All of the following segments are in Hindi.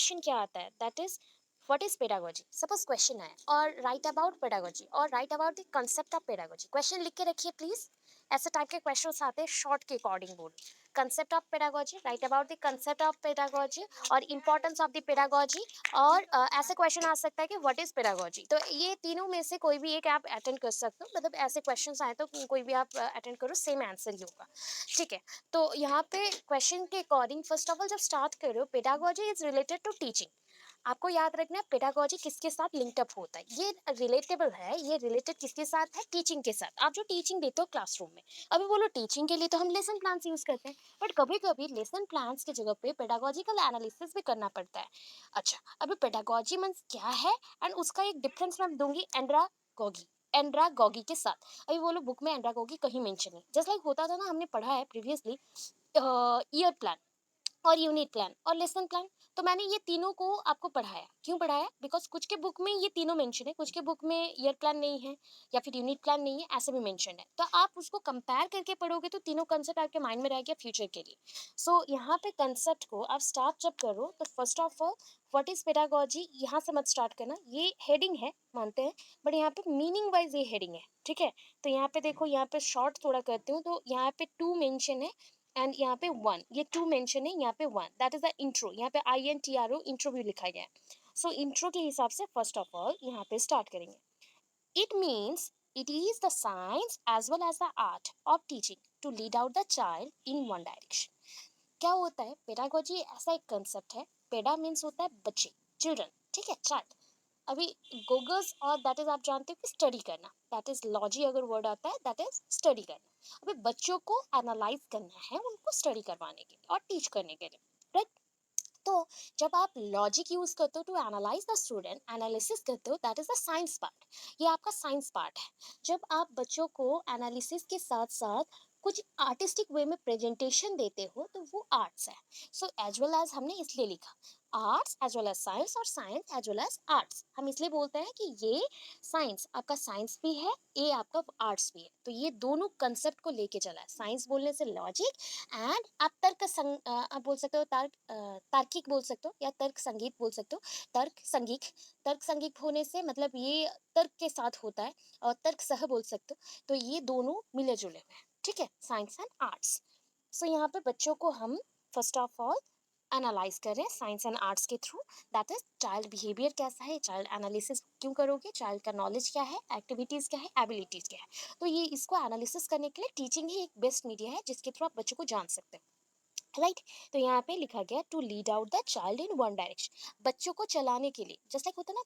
क्वेश्चन क्या आता है, that is what is pedagogy. Suppose question है और राइट अबाउट पेडागोजी और right about the concept of pedagogy. Question लिख के रखिए प्लीज। ऐसे टाइप के क्वेश्चंस आते हैं शॉर्ट के अकॉर्डिंग बोलो। Concept of pedagogy, right about the concept of pedagogy और इंपॉर्टेंस ऑफ द पेडागोजी। और ऐसे क्वेश्चन आ सकता है कि व्हाट इज पेडागोजी। तो ये तीनों में से कोई भी एक आप अटेंड कर सकते हो, मतलब ऐसे क्वेश्चन आए तो कोई भी आप अटेंड करो, सेम आंसर ही होगा। ठीक है, तो यहाँ पे क्वेश्चन के अकॉर्डिंग फर्स्ट ऑफ ऑल जब स्टार्ट करो, pedagogy is related to teaching. आपको याद रखना है पेडागोजी किसके साथ लिंक्ड अप होता है। ये रिलेटेबल है, ये रिलेटेड किसके साथ है, टीचिंग के साथ। आप जो टीचिंग देते हो क्लासरूम में, अभी बोलो टीचिंग के लिए तो हम लेसन प्लान्स यूज करते हैं, बट कभी कभी लेसन प्लान्स की जगह पे पेडागोजिकल एनालिसिस भी करना पड़ता है। अच्छा, अभी पेडागोजी मींस क्या है एंड उसका एक डिफरेंस मैं दूंगी एंड्रागोगी, एंड्रागोगी के साथ। अभी बोलो बुक में एंड्रागोगी कहीं मेंशन है, जैसे लाइक होता था ना, हमने पढ़ा है प्रीवियसली ईयर प्लान और यूनिट प्लान और लेसन प्लान। तो मैंने ये तीनों को आपको पढ़ाया, क्यों पढ़ाया, बिकॉज कुछ के बुक में ये तीनों मेंशन है, कुछ के बुक में ईयर प्लान नहीं है या फिर यूनिट प्लान नहीं है, ऐसे भी मेंशन है। तो आप उसको कंपेयर करके पढ़ोगे तो तीनों कंसेप्ट आपके माइंड में रह गया फ्यूचर के लिए। सो यहाँ पे कंसेप्ट को आप स्टार्ट जब करो तो first of all what is pedagogy, यहाँ से मत स्टार्ट करना, ये हेडिंग है मानते हैं, बट यहाँ पे मीनिंग वाइज ये हेडिंग है। ठीक है, तो यहाँ पे देखो, यहाँ पे शॉर्ट थोड़ा करती हूँ, तो यहाँ पे टू मेंशन है एंड यहाँ पे वन, ये टू मेंशन है, यहाँ पे one, that is the intro. यहाँ पे INTRO इंट्रो भी लिखा गया है। सो इंट्रो के हिसाब से फर्स्ट ऑफ ऑल यहाँ पे स्टार्ट करेंगे। It means it is the science as well as the art of teaching to lead out the child in one direction. क्या होता है, पेडागोजी ऐसा एक कंसेप्ट है। पेडा मीन्स होता है बच्चे, चिल्ड्रन, ठीक है, चाइल्ड। अभी गोगस और दैट इज आप जानते हो कि स्टडी करना, दैट इज लॉजी अगर वर्ड आता है दैट इज स्टडी करना। अभी बच्चों को एनालाइज करना है, उनको स्टडी करवाने के लिए और टीच करने के लिए, राइट। तो जब आप लॉजिक यूज करते हो to analyze the student, analysis करते हो, that is the science part. ये आपका साइंस पार्ट है। जब आप बच्चों को एनालिसिस के साथ साथ कुछ आर्टिस्टिक वे में प्रेजेंटेशन देते हो तो वो आर्ट्स है। सो एज वेल एज हमने इसलिए लिखा arts as well as science और science as well as arts. हम इसलिए बोलते हैं कि ये साइंस आपका साइंस भी है, ये आपका आर्ट्स भी है। तो ये दोनों कंसेप्ट को लेके चला है। साइंस बोलने से लॉजिक एंड आप आप बोल सकते हो तार्किक बोल सकते हो या तर्क संगीत बोल सकते हो। तर्क संगीत, तर्क संगीत होने से मतलब ये तर्क के साथ होता है, और तर्क सह बोल सकते हो। तो ये दोनों मिले जुले हुए हैं, ठीक है, साइंस एंड आर्ट्स। सो यहाँ पे बच्चों को हम फर्स्ट ऑफ ऑल एनालाइज करें साइंस एंड आर्ट्स के through, that is child behaviour कैसा है, चाइल्ड एनालिसिस क्यों करोगे, चाइल्ड का नॉलेज क्या है, एक्टिविटीज क्या है, एबिलिटीज क्या है। तो ये इसको एनालिसिस करने के लिए टीचिंग ही एक बेस्ट मीडिया है जिसके थ्रू आप बच्चों को जान सकते हो, राइट। तो यहाँ पे लिखा गया to lead out the child in one direction, बच्चों को चलाने के लिए, जैसे लाइक होता है ना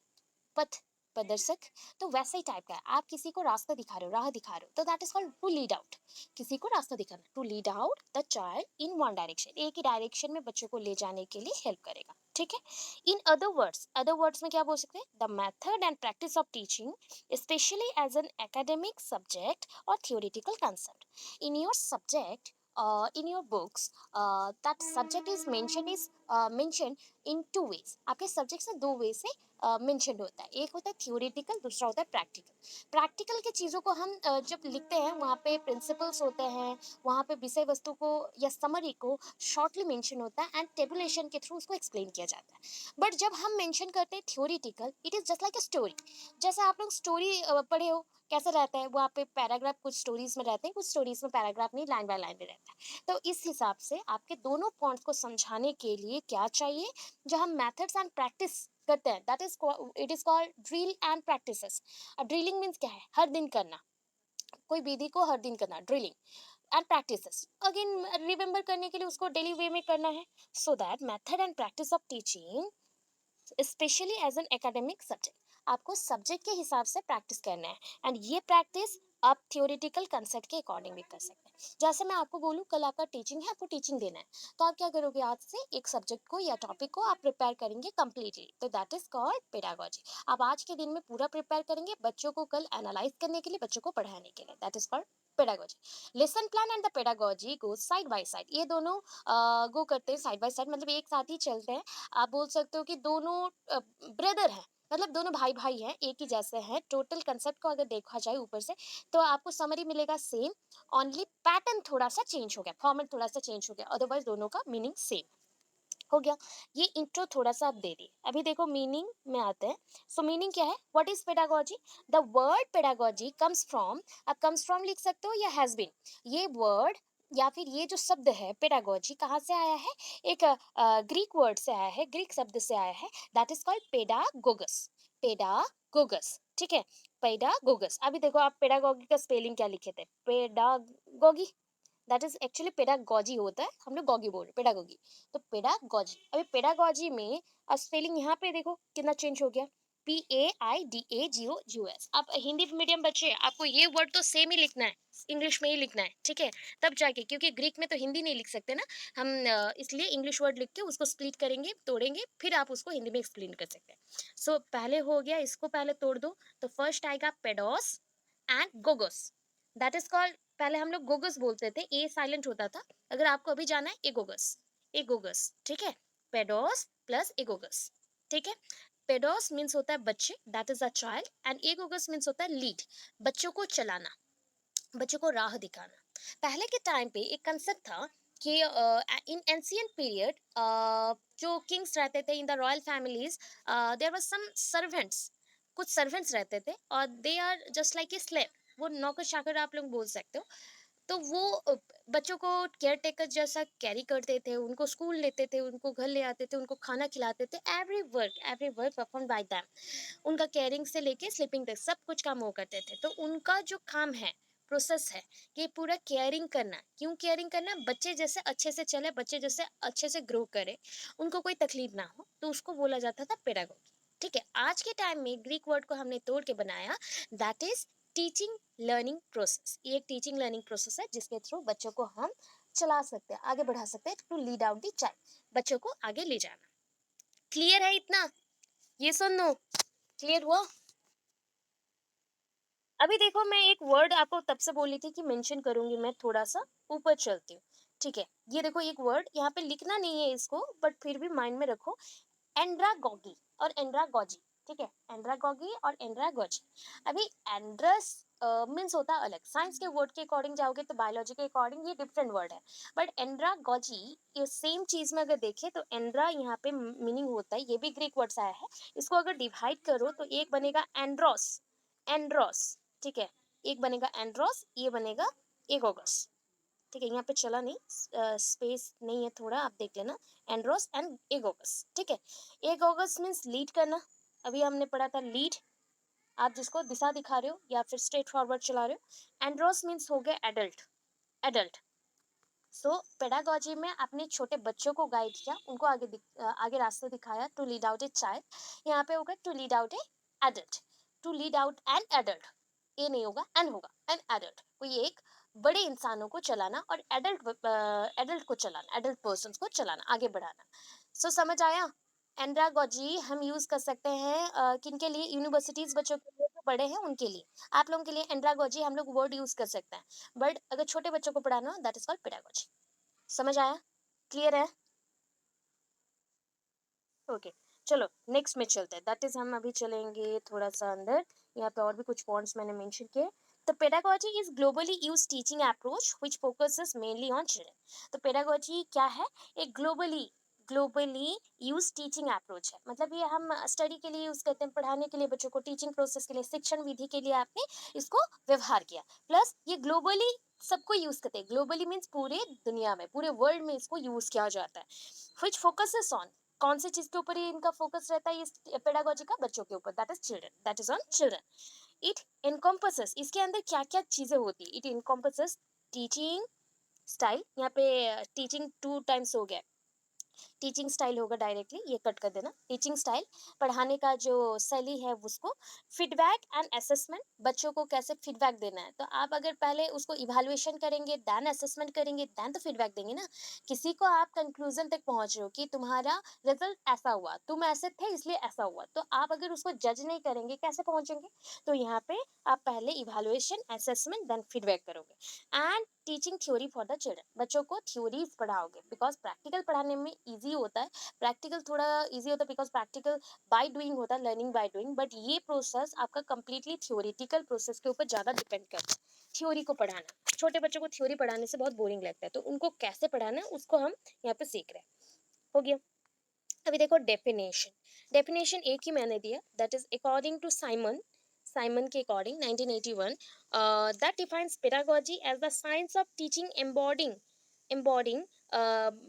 पथ प्रदर्शक, तो वैसे ही टाइप का है। आप किसी को रास्ता दिखा रहे हो, राह दिखा रहे हो, तो that is called to lead out. किसी को रास्ता दिखाना, to lead out the child in one direction, एक ही डायरेक्शन में बच्चों को ले जाने के लिए हेल्प करेगा, ठीक है। इन अदर वर्ड्स में क्या बोल सकते हैं, the method and practice of teaching specially as an academic subject और theoretical concept in your subject, in your books, that subject is mentioned in two ways। आपके सब्जेक्ट से दो वे से मेंशन होता है, एक होता है थियोरेटिकल, दूसरा होता है प्रैक्टिकल। प्रैक्टिकल की चीज़ों को हम जब लिखते हैं वहाँ पे प्रिंसिपल्स होते हैं, वहाँ पे विषय वस्तु को या समरी को शॉर्टली मेंशन होता है एंड टेबुलेशन के थ्रू उसको एक्सप्लेन किया जाता है। बट जब हम मेंशन करते हैं theoretical, it is just like a story. जैसे आप लोग स्टोरी पढ़े हो, कैसा रहता है, वहाँ पे पैराग्राफ कुछ स्टोरीज में रहते हैं, कुछ स्टोरीज में पैराग्राफ नहीं, लाइन बाय लाइन में रहता है। तो इस हिसाब से आपके दोनों पॉइंट्स को समझाने के लिए क्या चाहिए, जो हम मेथड्स एंड प्रैक्टिस करते हैं, that is it is called drill and practices. अब ड्रिलिंग मीन्स क्या है, हर दिन करना, कोई विधि को हर दिन करना, drilling. And practices again remember करने के लिए उसको डेली वे में करना है। So that method and practice of teaching specially as an academic subject, आपको सब्जेक्ट के हिसाब से प्रैक्टिस करना है एंड ये प्रैक्टिस आप थियोरिटिकल कंसेप्ट के अकॉर्डिंग भी कर सकते हैं। जैसे मैं आपको बोलूँ कल आपका टीचिंग है, आपको टीचिंग देना है, तो आप क्या करोगे, आज से एक सब्जेक्ट को या टॉपिक को आप प्रिपेयर करेंगे कंप्लीटली, तो दैट इज कॉल्ड पेडागोजी। आप आज के दिन में पूरा प्रिपेयर करेंगे बच्चों को कल एनालाइज करने के लिए, बच्चों को पढ़ाने के लिए, that is called pedagogy. Lesson plan and the pedagogy go side by side, ये दोनों गो करते हैं साइड बाय साइड, मतलब एक साथ ही चलते हैं। आप बोल सकते हो कि दोनों ब्रदर हैं, मतलब दोनों भाई भाई हैं, एक ही जैसे हैं। टोटल कंसेप्ट को अगर देखा जाए ऊपर से तो आपको समरी मिलेगा सेम, ओनली पैटर्न थोड़ा सा चेंज हो गया, फॉर्मेट थोड़ा सा चेंज हो गया, अदरवाइज दोनों का मीनिंग सेम। हो गया। ये इंट्रो थोड़ा सा आप दे दिए, अभी देखो मीनिंग में आते हैं। सो मीनिंग क्या है, what is pedagogy? The word pedagogy comes from, आप कम्स फ्रॉम लिख सकते हो या हैज बीन। ये वर्ड या फिर ये जो शब्द है पेडागोजी कहाँ से आया है? एक ग्रीक वर्ड से आया है, ग्रीक शब्द से आया है, दैट इज कॉल्ड पेडागोगस। पेडागोगस, ठीक है, पेडागोगस। अभी देखो आप पेडागोगी का स्पेलिंग क्या लिखे थे, pedagogy, that is actually pedagogy होता है, हम लोग गॉगी बोल रहे पेडागोगी। तो पेडागोजी, अभी पेडागोजी में अब स्पेलिंग यहाँ पे देखो कितना चेंज हो गया, PAIDAGOGS। आप हिंदी मीडियम बच्चे, आपको ये वर्ड तो सेम ही लिखना है, इंग्लिश में ही लिखना है, ठीक है, तब जाके, क्योंकि ग्रीक में तो हिंदी नहीं लिख सकते ना हम, इसलिए इंग्लिश वर्ड लिख के उसको स्प्लिट करेंगे, तोड़ेंगे, फिर आप उसको हिंदी में एक्सप्लेन कर सकते हैं। सो पहले हो गया, इसको पहले तोड़ दो, तो फर्स्ट आएगा पेडोस एंड गोगोस, दैट इज कॉल्ड, पहले हम लोग गोगस बोलते थे, ए साइलेंट होता था, अगर आपको अभी जाना है एगोगस, एगोगस, ठीक है, पेडोस प्लस एगोगस, ठीक है। पेडोस मीन्स होता है बच्चे, that is a child, and agogus means होता है लीड, बच्चों को चलाना, बच्चों को राह दिखाना। पहले के टाइम पे एक कंसेप्ट था कि इन एंशियंट पीरियड जो किंग्स रहते थे in the royal families, there was some servants, कुछ सर्वेंट्स रहते थे और they are just like a slave, वो नौकर चाकर आप लोग बोल सकते हो। तो वो बच्चों को केयर टेकर जैसा कैरी करते थे, उनको स्कूल लेते थे, उनको घर ले आते थे, उनको खाना खिलाते थे, every work perform by them, उनका केयरिंग से लेके स्लीपिंग तक सब कुछ काम वो करते थे। तो उनका जो काम है, प्रोसेस है, कि पूरा केयरिंग करना। क्यों केयरिंग करना? बच्चे जैसे अच्छे से चले, बच्चे जैसे अच्छे से ग्रो करे, उनको कोई तकलीफ ना हो, तो उसको बोला जाता था पेडागोगी, ठीक है। आज के टाइम में ग्रीक वर्ड को हमने तोड़ के बनाया, that is teaching learning process. ये एक टीचिंग लर्निंग प्रोसेस है जिसके थ्रू बच्चों को हम चला सकते हैं, आगे बढ़ा सकते हैं, to lead out the child, बच्चों को आगे ले जाना। क्लियर है इतना? ये सुन लो, क्लियर हुआ? अभी देखो मैं एक वर्ड आपको तब से बोली थी कि मेंशन करूंगी, मैं थोड़ा सा ऊपर चलती हूँ, ठीक है। ये देखो एक वर्ड यहाँ पे लिखना नहीं है इसको, बट फिर भी माइंड में रखो, एंड्रागोगी और एंड्रागोजी, ठीक है, एंड्रागोगी और एंड्रागोजी। अभी एंड्रस मीन्स होता है अलग, साइंस के वर्ड के अकॉर्डिंग जाओगे तो बायोलॉजी के अकॉर्डिंग ये डिफरेंट वर्ड है, बट एंड्रागोजी ये सेम चीज में अगर देखें तो एंड्रा यहाँ पे मीनिंग होता है, ये भी ग्रीक वर्ड से आया है, इसको अगर डिवाइड करो तो एक बनेगा एंड्रोस, एंड्रोस, ठीक है, एक बनेगा एंड्रोस, ये बनेगा एगोगस, ठीक है, यहाँ पे चला नहीं, स्पेस नहीं है थोड़ा, आप देख लेना, एंड्रोस एंड एगोगस, ठीक है। एगोगस मीन्स लीड करना, अभी हमने पढ़ा था लीड, आप जिसको दिशा दिखा रहे हो या फिर स्ट्रेट फॉरवर्ड चला रहे हो। एंड्रोस मीन्स हो गया एडल्ट, एडल्ट। सो पेडागोजी में आपने छोटे बच्चों को गाइड किया, उनको आगे रास्ते दिखाया, to lead out a child, यहाँ पे होगा to lead out a adult, to lead out an adult, a नहीं होगा, एन होगा, एन एडल्ट, कोई एक बड़े इंसानों को चलाना और एडल्ट को चलाना, एडल्ट पर्सन को चलाना, आगे बढ़ाना। सो समझ आया? एंड्रागोजी हम यूज कर सकते हैं किनके लिए? यूनिवर्सिटीज बच्चों के लिए जो बड़े हैं उनके लिए, आप लोगों के लिए एंड्रागोजी हम लोग वर्ड यूज कर सकते हैं, बट अगर छोटे बच्चों को पढ़ाना हो दैट इज कॉल्ड पेडागोजी। समझ आया? क्लियर है? ओके, चलो नेक्स्ट में चलते हैं, दैट इज हम अभी चलेंगे थोड़ा सा अंदर, यहाँ पे और भी कुछ पॉइंट्स मैंने मेंशन किए। तो pedagogy is globally use teaching approach which focuses mainly on children. तो पेडागोजी क्या है? एक ग्लोबली यूज टीचिंग अप्रोच है, मतलब ये हम स्टडी के लिए यूज करते हैं, पढ़ाने के लिए, बच्चों को टीचिंग प्रोसेस के लिए, शिक्षण विधि के लिए आपने इसको व्यवहार किया, प्लस ये ग्लोबली सबको यूज करते हैं, ग्लोबली मीन्स पूरे दुनिया में, पूरे वर्ल्ड में इसको यूज किया जाता है। व्हिच फोकसेस ऑन, कौन सी चीज के ऊपर ही इनका फोकस रहता है इस पेडागोजी का? बच्चों के ऊपर, that is children, that is on children. It encompasses, इसके अंदर क्या क्या चीजें होती है? इट इनकम्पसेस टीचिंग स्टाइल, यहाँ पे टीचिंग टू टाइम्स हो गया, टीचिंग स्टाइल होगा डायरेक्टली, ये कट कर देना, टीचिंग स्टाइल, पढ़ाने का जो शैली है उसको, फीडबैक एंड असेसमेंट, बच्चों को कैसे फीडबैक देना है, तो आप अगर पहले उसको इवैल्यूएशन करेंगे, देन असेसमेंट करेंगे, देन तो फीडबैक देंगे ना। किसी को आप कंक्लूजन तक पहुंच रहे हो कि तुम्हारा रिजल्ट ऐसा हुआ, तुम ऐसे थे इसलिए ऐसा हुआ, तो आप अगर उसको जज नहीं करेंगे कैसे पहुंचेंगे? तो यहाँ पे आप पहले इवैल्यूएशन, असेसमेंट, देन फीडबैक करोगे। And teaching theory for the children, बच्चों को थ्योरीज पढ़ाओगे, बिकॉज प्रैक्टिकल पढ़ाने में इजी होता है, प्रैक्टिकल थोड़ा इजी होता है, बिकॉज प्रैक्टिकल बाय डूइंग होता है, लर्निंग बाय डूइंग, बट ये प्रोसेस आपका कंप्लीटली थ्योरेटिकल प्रोसेस के ऊपर ज़्यादा डिपेंड करता है। थ्योरी को पढ़ाना, छोटे बच्चों को थ्योरी पढ़ाने से बहुत बोरिंग लगता है, तो उनको कैसे पढ़ाना है उसको हम यहाँ पे सीख रहे हैं। हो गया? अभी देखो डेफिनेशन, डेफिनेशन एक ही मैंने दिया, that is according to Simon, Simon के according 1981, that defines pedagogy as the science of teaching embodying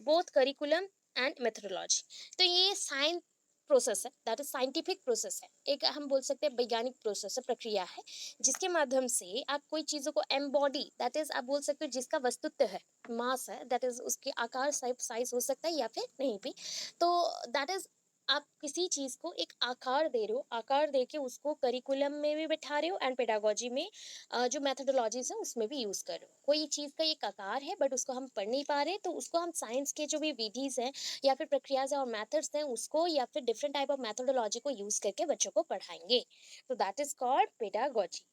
both curriculum and methodology. तो ये साइंस प्रोसेस है, दैट इज साइंटिफिक प्रोसेस है, एक हम बोल सकते हैं वैज्ञानिक प्रोसेस है, प्रक्रिया है, जिसके माध्यम से आप कोई चीज़ों को एम्बॉडी, दैट इज आप बोल सकते हो जिसका वस्तुत्व है, मास है, दैट इज उसके आकार साइज हो सकता है या फिर नहीं भी, तो दैट इज आप किसी चीज को एक आकार दे रहे हो, आकार दे के उसको करिकुलम में भी बैठा रहे हो एंड पेडागोजी में जो मेथोडोलॉजीज है उसमें भी यूज कर रहे हो। कोई चीज का एक आकार है बट उसको हम पढ़ नहीं पा रहे, तो उसको हम साइंस के जो भी विधिज हैं या फिर प्रक्रिया और मेथड्स हैं उसको या फिर डिफरेंट टाइप ऑफ मेथोडोलॉजी को यूज करके बच्चों को पढ़ाएंगे, तो दैट इज कॉल्ड पेडागोजी।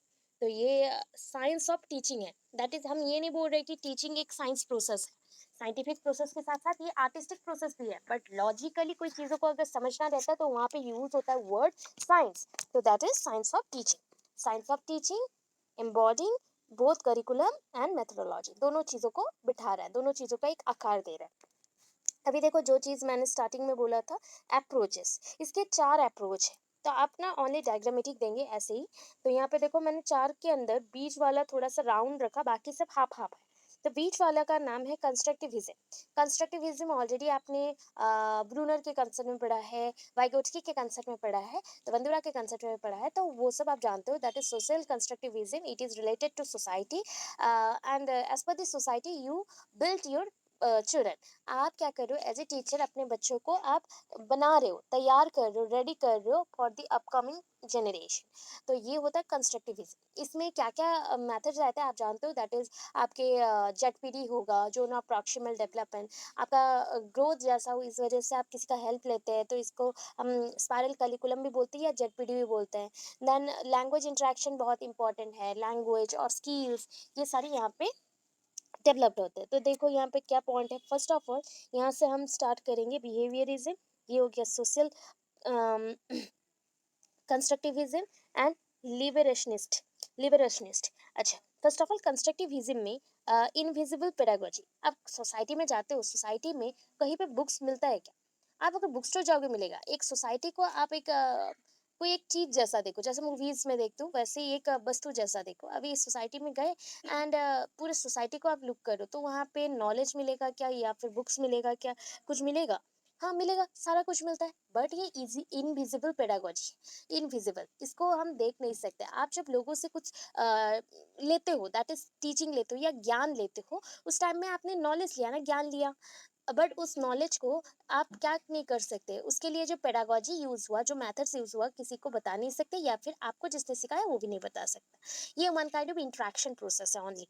तो ये साइंस ऑफ टीचिंग है, दैट इज हम ये नहीं बोल रहे कि टीचिंग एक साइंस प्रोसेस है, साइंटिफिक प्रोसेस के साथ साथ ये आर्टिस्टिक प्रोसेस भी है, बट लॉजिकली कोई चीज़ों को अगर समझना रहता है तो वहाँ पे यूज होता है वर्ड साइंस, तो that is science of teaching. Science of teaching embodying both curriculum and methodology, दोनों चीज़ों को बिठा रहा है, दोनों चीज़ों का एक आकार दे रहा है। अभी देखो जो चीज़ मैंने स्टार्टिंग में बोला था, अप्रोचेस, इसके चार अप्रोच है, तो आप ना ओनली डायग्रामेटिक देंगे ऐसे ही। तो यहाँ पे देखो मैंने चार के अंदर बीच वाला थोड़ा सा राउंड रखा, बाकी सब हाफ हाफ है। तो बीच वाला का नाम है कंस्ट्रक्टिविज्म। कंस्ट्रक्टिविज्म ऑलरेडी आपने ब्रूनर के कंसेप्ट में पढ़ा है, वाइगोट्स्की के कंसेप्ट में पढ़ा है, तो बंदुरा के कंसेप्ट में पढ़ा है, तो वो सब आप जानते हो, that is social constructivism, it is related to society and as per this society you built your children. आप क्या कर रहे हो एज ए टीचर, अपने बच्चों को आप बना रहे हो, तैयार कर रहे हो, रेडी कर रहे हो फॉर द अपकमिंग जनरेशन। तो ये होता है कंस्ट्रक्टिविज्म। इसमें क्या क्या मेथड्स रहते हैं आप जानते हो, दैट इज आपके जेडपीडी होगा, जो ना प्रॉक्सिमल डेवलपमेंट, आपका ग्रोथ जैसा हो, इस वजह से आप किसी का हेल्प लेते हैं, तो इसको हम स्पाइरल करिकुलम भी बोलते हैं या जेडपीडी भी बोलते हैं। देन लैंग्वेज इंटरेक्शन बहुत इंपॉर्टेंट है, लैंग्वेज और स्किल्स, ये सारी यहाँ पे डेवलप्ड होते हैं। तो देखो यहाँ पे क्या पॉइंट है, फर्स्ट ऑफ ऑल यहाँ से हम स्टार्ट करेंगे बिहेवियरिज्म, ये हो गया सोशल कंस्ट्रक्टिविज्म एंड लिबरेशनिस्ट, लिबरेशनिस्ट। अच्छा, फर्स्ट ऑफ ऑल कंस्ट्रक्टिविज्म में इनविजिबल पेडागोजी, आप सोसाइटी में जाते हो, सोसाइटी में कहीं पे बुक्स मिलता है क्या? आप अगर बुक स्टोर जाओगे मिलेगा, एक सोसाइटी को आप एक कोई एक चीज जैसा देखो, जैसे मूवीज में देखते हो वैसे ही एक वस्तु जैसा देखो। अभी इस सोसाइटी में गए एंड पूरे सोसाइटी को आप लुक करो, तो वहाँ पे नॉलेज मिलेगा क्या या फिर बुक्स मिलेगा क्या? कुछ मिलेगा? हाँ मिलेगा, सारा कुछ मिलता है, बट ये इजी इनविजिबल पेडागोजी, इनविजिबल, इसको हम देख नहीं सकते। आप जब लोगों से कुछ लेते हो, दैट इज टीचिंग लेते हो या ज्ञान लेते हो, उस टाइम में आपने नॉलेज लिया ना, ज्ञान लिया, बट उस नॉलेज को आप क्या नहीं कर सकते, उसके लिए जो पेडागोजी यूज हुआ, जो मेथड्स यूज हुआ, किसी को बता नहीं सकते, या फिर आपको जिसने सिखाया वो भी नहीं बता सकता। ये one kind of interaction process है ओनली।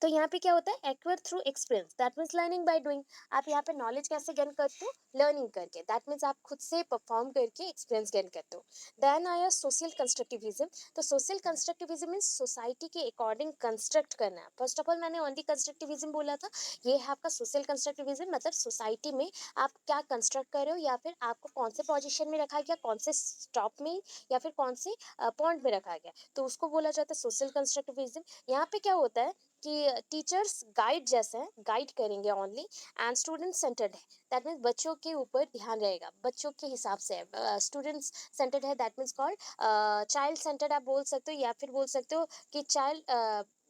तो यहाँ पे क्या होता है, acquire through experience, that means learning by doing. आप यहाँ पे नॉलेज कैसे गेन करते हो? लर्निंग करके, दैट मीन्स आप खुद से परफॉर्म करके एक्सपीरियंस गेन करते हो। देन आया सोशल कंस्ट्रक्टिविज्म। तो सोशल कंस्ट्रक्टिविज्म मीन्स सोसाइटी के अकॉर्डिंग कंस्ट्रक्ट करना है। फर्स्ट ऑफ ऑल मैंने ओनली कंस्ट्रक्टिविज्म बोला था, ये है आपका सोशल कंस्ट्रक्टिविज्म, मतलब सोसाइटी में आप क्या कंस्ट्रक्ट कर रहे हो, या फिर आपको कौन से पोजिशन में रखा गया, कौन से स्टॉप में या फिर कौन से पॉइंट में रखा गया, तो उसको बोला जाता है सोशल कंस्ट्रक्टिविज्म। यहाँ पे क्या होता है कि टीचर्स गाइड जैसे हैं, गाइड करेंगे ओनली, एंड स्टूडेंट सेंटर्ड है, दैट मीन्स बच्चों के ऊपर ध्यान रहेगा, बच्चों के हिसाब से है। स्टूडेंट्स सेंटर्ड है, that means called child centred आप बोल सकते हो, या फिर बोल सकते हो कि चाइल्ड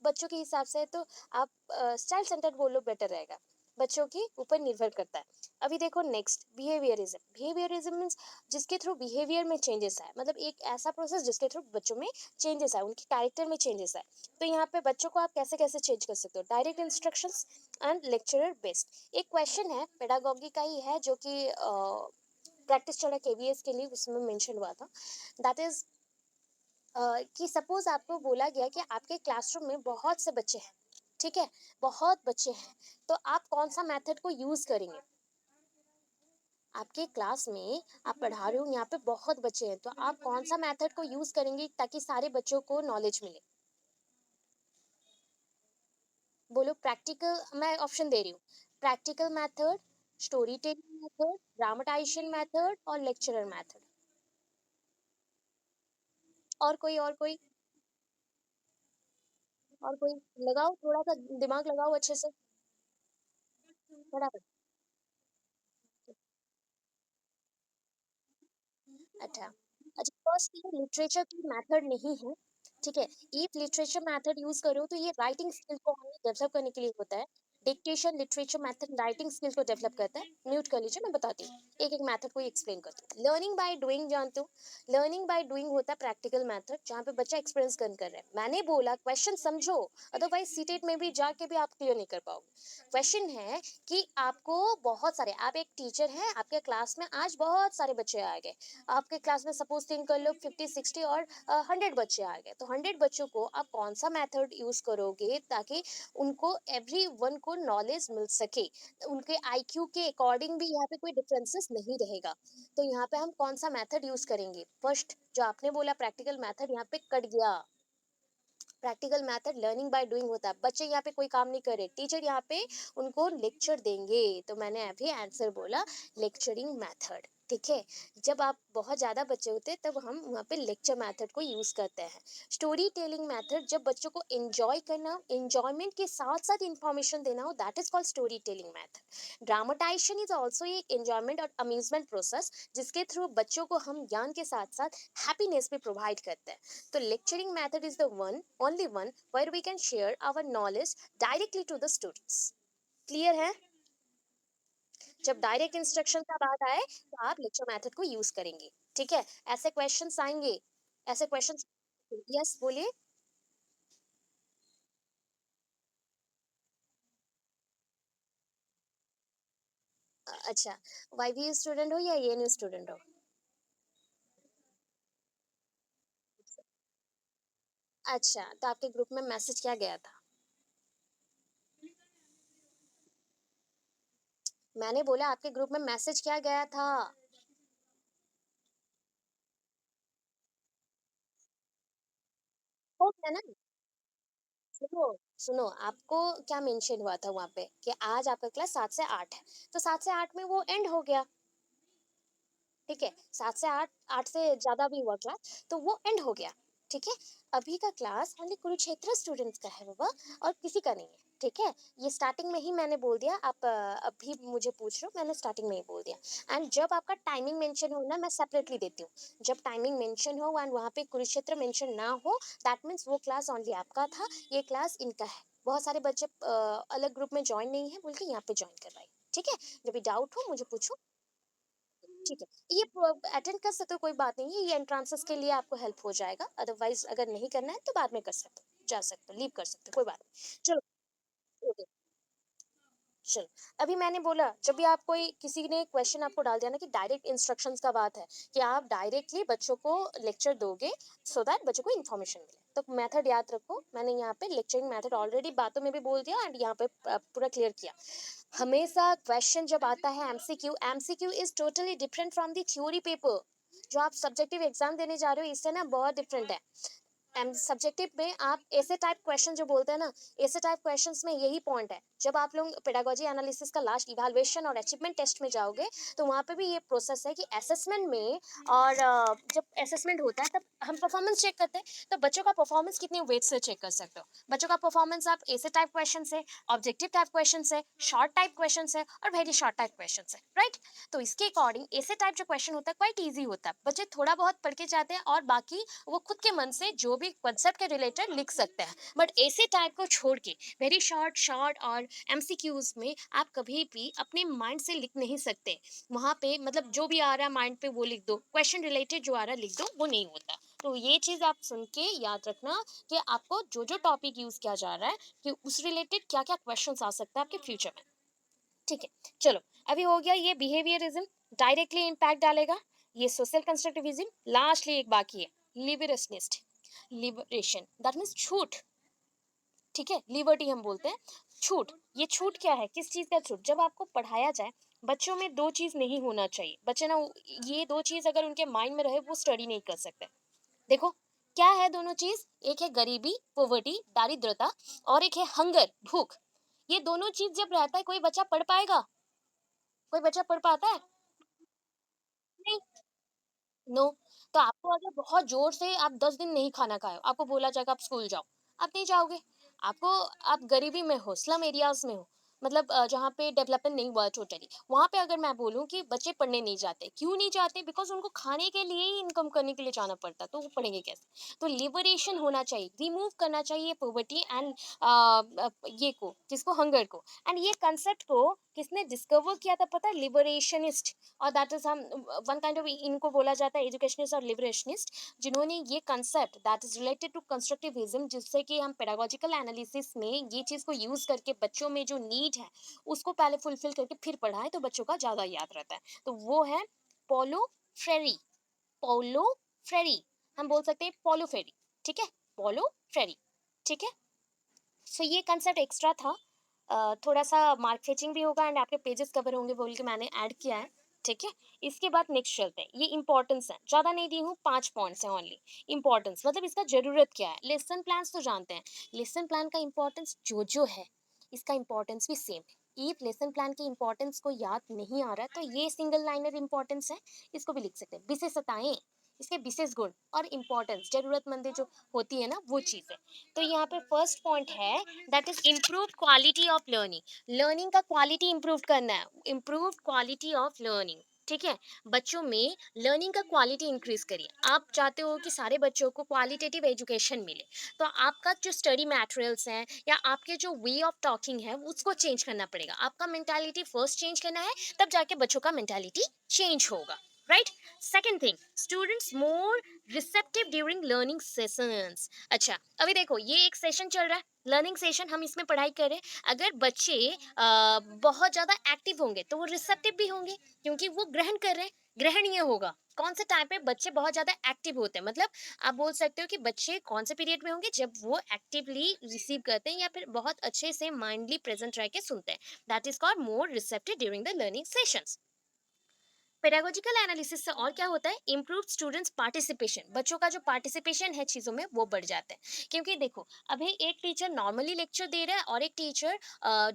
बच्चों के हिसाब से है, तो आप चाइल्ड सेंटर्ड बोलो बेटर रहेगा, बच्चों के ऊपर निर्भर करता है। अभी देखो नेक्स्ट बिहेवियरिज्म। बिहेवियरिज्म मीन्स जिसके थ्रू बिहेवियर में चेंजेस आए, मतलब एक ऐसा प्रोसेस जिसके थ्रू बच्चों में चेंजेस आए, उनके कैरेक्टर में चेंजेस आए। तो यहाँ पे बच्चों को आप कैसे कैसे चेंज कर सकते हो, direct instructions and lecturer based. एक क्वेश्चन है पेडागोगी का ही है, जो कि प्रैक्टिस चला केवीएस के लिए उसमें मेंशन हुआ था, दैट इज कि सपोज आपको बोला गया कि आपके क्लासरूम में बहुत से बच्चे हैं, ठीक है, बहुत बच्चे हैं, तो आप कौन सा मेथड को यूज करेंगे? आपके क्लास में आप पढ़ा रहे हो, यहाँ पे बहुत बच्चे हैं, तो आप कौन सा मेथड को यूज करेंगे ताकि सारे बच्चों को नॉलेज मिले? बोलो प्रैक्टिकल, मैं ऑप्शन दे रही हूँ, practical method, story telling method, dramatisation method और लेक्चरर मेथड। और कोई और कोई लगाओ, थोड़ा सा दिमाग लगाओ अच्छे से, फटाफट। अच्छा। अच्छा, फर्स्ट ये लिटरेचर की मेथड नहीं है, ठीक है? इफ लिटरेचर मेथड यूज़ करो तो ये राइटिंग स्किल को हमें डेवलप करने के लिए होता है। Dictation literature method writing skill को डेवलप करता है। म्यूट कर लीजिए, मैं बताती हूँ। एक-एक मेथड को एक्सप्लेन करती हूँ। लर्निंग बाय डूइंग जानते हो? लर्निंग बाय डूइंग होता है प्रैक्टिकल मेथड जहाँ पे बच्चा एक्सपीरियंस कर रहा है। मैंने बोला क्वेश्चन समझो, अदरवाइज़ सीटेट में भी जाके भी आप क्लियर नहीं कर पाओगे। क्वेश्चन है कि आपको बहुत सारे, आप एक टीचर हैं, आपके क्लास में आज बहुत सारे बच्चे आ गए। आपके क्लास में सपोज थिंक कर लो 50 60 और 100 बच्चे आ गए, तो 100 बच्चों को आप कौन सा मेथड यूज करोगे ताकि उनको एवरी वन को नॉलेज मिल सके, उनके आईक्यू के अकॉर्डिंग भी यहाँ पे कोई डिफरेंसेस नहीं रहेगा। तो यहाँ पे हम कौन सा मेथड यूज करेंगे? फर्स्ट जो आपने बोला प्रैक्टिकल मेथड, यहाँ पे कट गया। Practical method learning by doing होता है। बच्चे यहाँ पे कोई काम नहीं कर रहे, टीचर यहाँ पे उनको लेक्चर देंगे, तो मैंने अभी आंसर बोला लेक्चरिंग मेथड। ठीक है? जब आप बहुत ज्यादा बच्चे होते हैं तब हम वहाँ पे लेक्चर मेथड को यूज करते हैं। स्टोरी टेलिंग मेथड जब बच्चों को एंजॉय करना हो, एंजॉयमेंट के साथ साथ इंफॉर्मेशन देना हो, that is called story telling method. Dramatisation is also एक एंजॉयमेंट और अम्यूजमेंट प्रोसेस जिसके थ्रू बच्चों को हम ज्ञान के साथ साथ हैप्पीनेस भी प्रोवाइड करते हैं। So lecturing method is the only one where we can share our knowledge directly to the students. Clear है? जब डायरेक्ट इंस्ट्रक्शन का बात आए तो आप लेक्चर मेथड को यूज करेंगे। ठीक है? ऐसे क्वेश्चंस आएंगे, ऐसे क्वेश्चंस। यस बोलिए। अच्छा, वाईबी स्टूडेंट हो या एएनयू स्टूडेंट हो? अच्छा, तो आपके ग्रुप में मैसेज क्या गया था? मैंने बोला आपके ग्रुप में मैसेज क्या गया था? हो गया ना? सुनो, सुनो, आपको क्या मेंशन हुआ था वहाँ पे कि आज आपका क्लास 7 से 8 है, तो 7 से 8 में वो एंड हो गया, ठीक है? 7 से 8, 8 से ज़्यादा भी हुआ क्लास, तो वो एंड हो गया, ठीक है? अभी का क्लास ओनली कुरुक्षेत्र स्टूडेंट्स का है बाबा, और किसी का नहीं है, ठीक है? ये स्टार्टिंग में ही मैंने बोल दिया, आप अभी मुझे पूछ रहे हो, मैंने स्टार्टिंग में ही बोल दिया। एंड जब आपका टाइमिंग मेंशन हो ना, मैं सेपरेटली देती हूँ। जब टाइमिंग मेंशन हो एंड वहाँ पे कुरुक्षेत्र मेंशन ना हो, दैट मीन्स वो क्लास ओनली आपका था, ये क्लास इनका है। बहुत सारे बच्चे अलग ग्रुप में जॉइन नहीं है बोल के यहाँ पे जॉइन करवाइए, ठीक है? जब भी डाउट हो मुझे पूछो। ठीक है, ये अटेंड कर सकते हो, कोई बात नहीं है, ये एंट्रांसेस के लिए आपको हेल्प हो जाएगा, अदरवाइज अगर नहीं करना है तो बाद में कर सकते हो, जा सकते हो, लीव कर सकते हो, कोई बात नहीं। चलो, ओके। चलो, अभी मैंने बोला जब भी आप कोई किसी ने क्वेश्चन आपको डाल दिया ना कि डायरेक्ट इंस्ट्रक्शंस का बात है कि आप डायरेक्टली बच्चों को लेक्चर दोगे सो दैट बच्चों को इन्फॉर्मेशन मिले, तो मेथड याद रखो, मैंने यहाँ पे लेक्चरिंग मेथड ऑलरेडी बातों में भी बोल दिया एंड यहाँ पे पूरा क्लियर किया। हमेशा क्वेश्चन जब आता है MCQ, MCQ is totally different from the theory paper. जो आप सब्जेक्टिव एग्जाम देने जा रहे हो इससे ना बहुत डिफरेंट है। एंड सब्जेक्टिव में आप ऐसे टाइप क्वेश्चन जो बोलते हैं ना, ऐसे टाइप क्वेश्चंस में यही पॉइंट है, जब आप लोग पेडागोजी एनालिसिस का लास्ट इवैल्यूएशन और अचीवमेंट टेस्ट में जाओगे तो वहाँ पे भी ये प्रोसेस है कि असेसमेंट में, और जब असेसमेंट होता है तब हम परफॉर्मेंस चेक करते हैं, तो बच्चों का परफॉर्मेंस कितने वेट से चेक कर सकते हो? बच्चों का परफॉर्मेंस आप ऐसे टाइप क्वेश्चन से, ऑब्जेक्टिव टाइप क्वेश्चन से, शॉर्ट टाइप क्वेश्चन से और वेरी शॉर्ट टाइप क्वेश्चन से, राइट? तो इसके अकॉर्डिंग ऐसे टाइप जो क्वेश्चन होता है क्वाइट ईजी होता है, बच्चे थोड़ा बहुत पढ़ के जाते हैं और बाकी वो खुद के मन से जो भी कंसेप्ट के रिलेटेड लिख सकते हैं। बट ऐसे टाइप को छोड़ के वेरी शॉर्ट शॉर्ट और एमसीक्यूज में आप कभी भी अपने माइंड से लिख नहीं सकते। वहां पे मतलब जो भी आ रहा है माइंड पे वो लिख दो, क्वेश्चन रिलेटेड जो आ रहा है लिख दो, वो नहीं होता। तो ये चीज आप सुन के याद रखना कि आपको जो जो टॉपिक यूज किया जा रहा है कि उस रिलेटेड क्या क्या क्वेश्चन आ सकता है आपके फ्यूचर में। ठीक है, चलो, अभी हो गया ये बिहेवियरिज्म, डायरेक्टली इम्पैक्ट डालेगा। ये सोशल कंस्ट्रक्टिविज्म, लास्टली एक बाकी है, लिबरसनिस्ट, लिबरेशन, दैट मीन्स छूट। ठीक है, लिबर्टी हम बोलते हैं, छूट। ये छूट क्या है, किस चीज का छूट? जब आपको पढ़ाया जाए, बच्चों में दो चीज नहीं होना चाहिए, बच्चे ना ये दो चीज अगर उनके माइंड में रहे वो स्टडी नहीं कर सकते। देखो, क्या है दोनों चीज? एक है गरीबी, पोवर्टी, दारिद्रता, और एक है हंगर, भूख। ये दोनों चीज जब रहता है कोई बच्चा पढ़ पाएगा? कोई बच्चा पढ़ पाता है? नहीं। नो। तो आपको अगर बहुत जोर से आप 10 दिन नहीं खाना खाए हो, आपको बोला जाएगा आप स्कूल जाओ, आप नहीं जाओगे। आपको, आप गरीबी में हो, स्लम एरियाज में हो, मतलब जहाँ पे डेवलपमेंट नहीं हुआ टोटली, वहाँ पे अगर मैं बोलूँ कि बच्चे पढ़ने नहीं जाते, क्यों नहीं जाते? बिकॉज़ उनको खाने के लिए ही इनकम करने के लिए जाना पड़ता है, तो वो पढ़ेंगे कैसे? तो लिबरेशन होना चाहिए, रिमूव करना चाहिए पॉवर्टी एंड ये को, किसको? हंगर को। एंड ये कांसेप्ट को किसने डिस्कवर किया था पता है? लिबरेशनिस्ट। और दैट इज़ हम वन काइंड ऑफ, इनको बोला जाता है एजुकेशनिस्ट और लिबरेशनिस्ट, जिन्होंने ये concept that is related to constructivism, जिससे कि हम पेडागोजिकल एनालिसिस में ये चीज को यूज करके बच्चों में जो नीड है उसको पहले फुलफिल करके फिर पढ़ाएं तो बच्चों का ज्यादा याद रहता है। तो वो है पोलो फ्रेरी। पोलो फ्रेरी, हम बोल सकते हैं पोलो फेरी। ठीक है, पोलो फ्रेरी। ठीक है, सो ये कंसेप्ट एक्स्ट्रा था। थोड़ा सा मार्क फेचिंग भी होगा एंड आपके पेजेस कवर होंगे बोल के मैंने ऐड किया है। ठीक है, इसके बाद नेक्स्ट चलते हैं। ये इंपॉर्टेंस है, ज्यादा नहीं दी हूँ, 5 पॉइंट्स है ओनली। इंपॉर्टेंस मतलब इसका जरूरत क्या है। लेसन प्लान तो जानते हैं, लेसन प्लान का इंपॉर्टेंस जो है इसका इंपॉर्टेंस भी सेम है। इफ लेसन प्लान की इंपॉर्टेंस को याद नहीं आ रहा तो ये सिंगल लाइनर इंपॉर्टेंस है, इसको भी लिख सकते हैं। विशेषताएं, इसके विशेष गुण और इंपॉर्टेंस, जरूरतमंद जो होती है ना वो चीज है। तो यहाँ पे फर्स्ट पॉइंट है that is improve quality of learning. Learning का क्वालिटी इंप्रूव करना है, इम्प्रूव क्वालिटी ऑफ लर्निंग। ठीक है, बच्चों में लर्निंग का क्वालिटी इंक्रीज करिए। आप चाहते हो कि सारे बच्चों को क्वालिटेटिव एजुकेशन मिले, तो आपका जो स्टडी मटेरियल्स हैं या आपके जो वे ऑफ टॉकिंग है उसको चेंज करना पड़ेगा। आपका मेंटालिटी फर्स्ट चेंज करना है, तब जाके बच्चों का मेंटालिटी चेंज होगा। Right, second thing, students more receptive during learning sessions. अच्छा, अभी देखो ये एक सेशन चल रहा है, लर्निंग सेशन, हम इसमें पढ़ाई कर रहे हैं। अगर बच्चे बहुत ज्यादा एक्टिव होंगे तो वो रिसेप्टिव भी होंगे, क्योंकि वो ग्रहण कर रहे हैं। ग्रहणीय होगा कौन से टाइम पे बच्चे बहुत ज्यादा एक्टिव होते हैं, मतलब आप बोल सकते हो कि बच्चे कौन से पीरियड में होंगे जब वो एक्टिवली रिसीव करते हैं या फिर बहुत अच्छे से माइंडली प्रेजेंट रह के सुनते हैं। That is called more receptive during the learning sessions. Pedagogical analysis से और क्या होता है? इम्प्रूव स्टूडेंट्स पार्टिसिपेशन, बच्चों का जो पार्टिसिपेशन है चीज़ों में वो बढ़ जाता है। क्योंकि देखो अभी एक टीचर नॉर्मली लेक्चर दे रहा है और एक teacher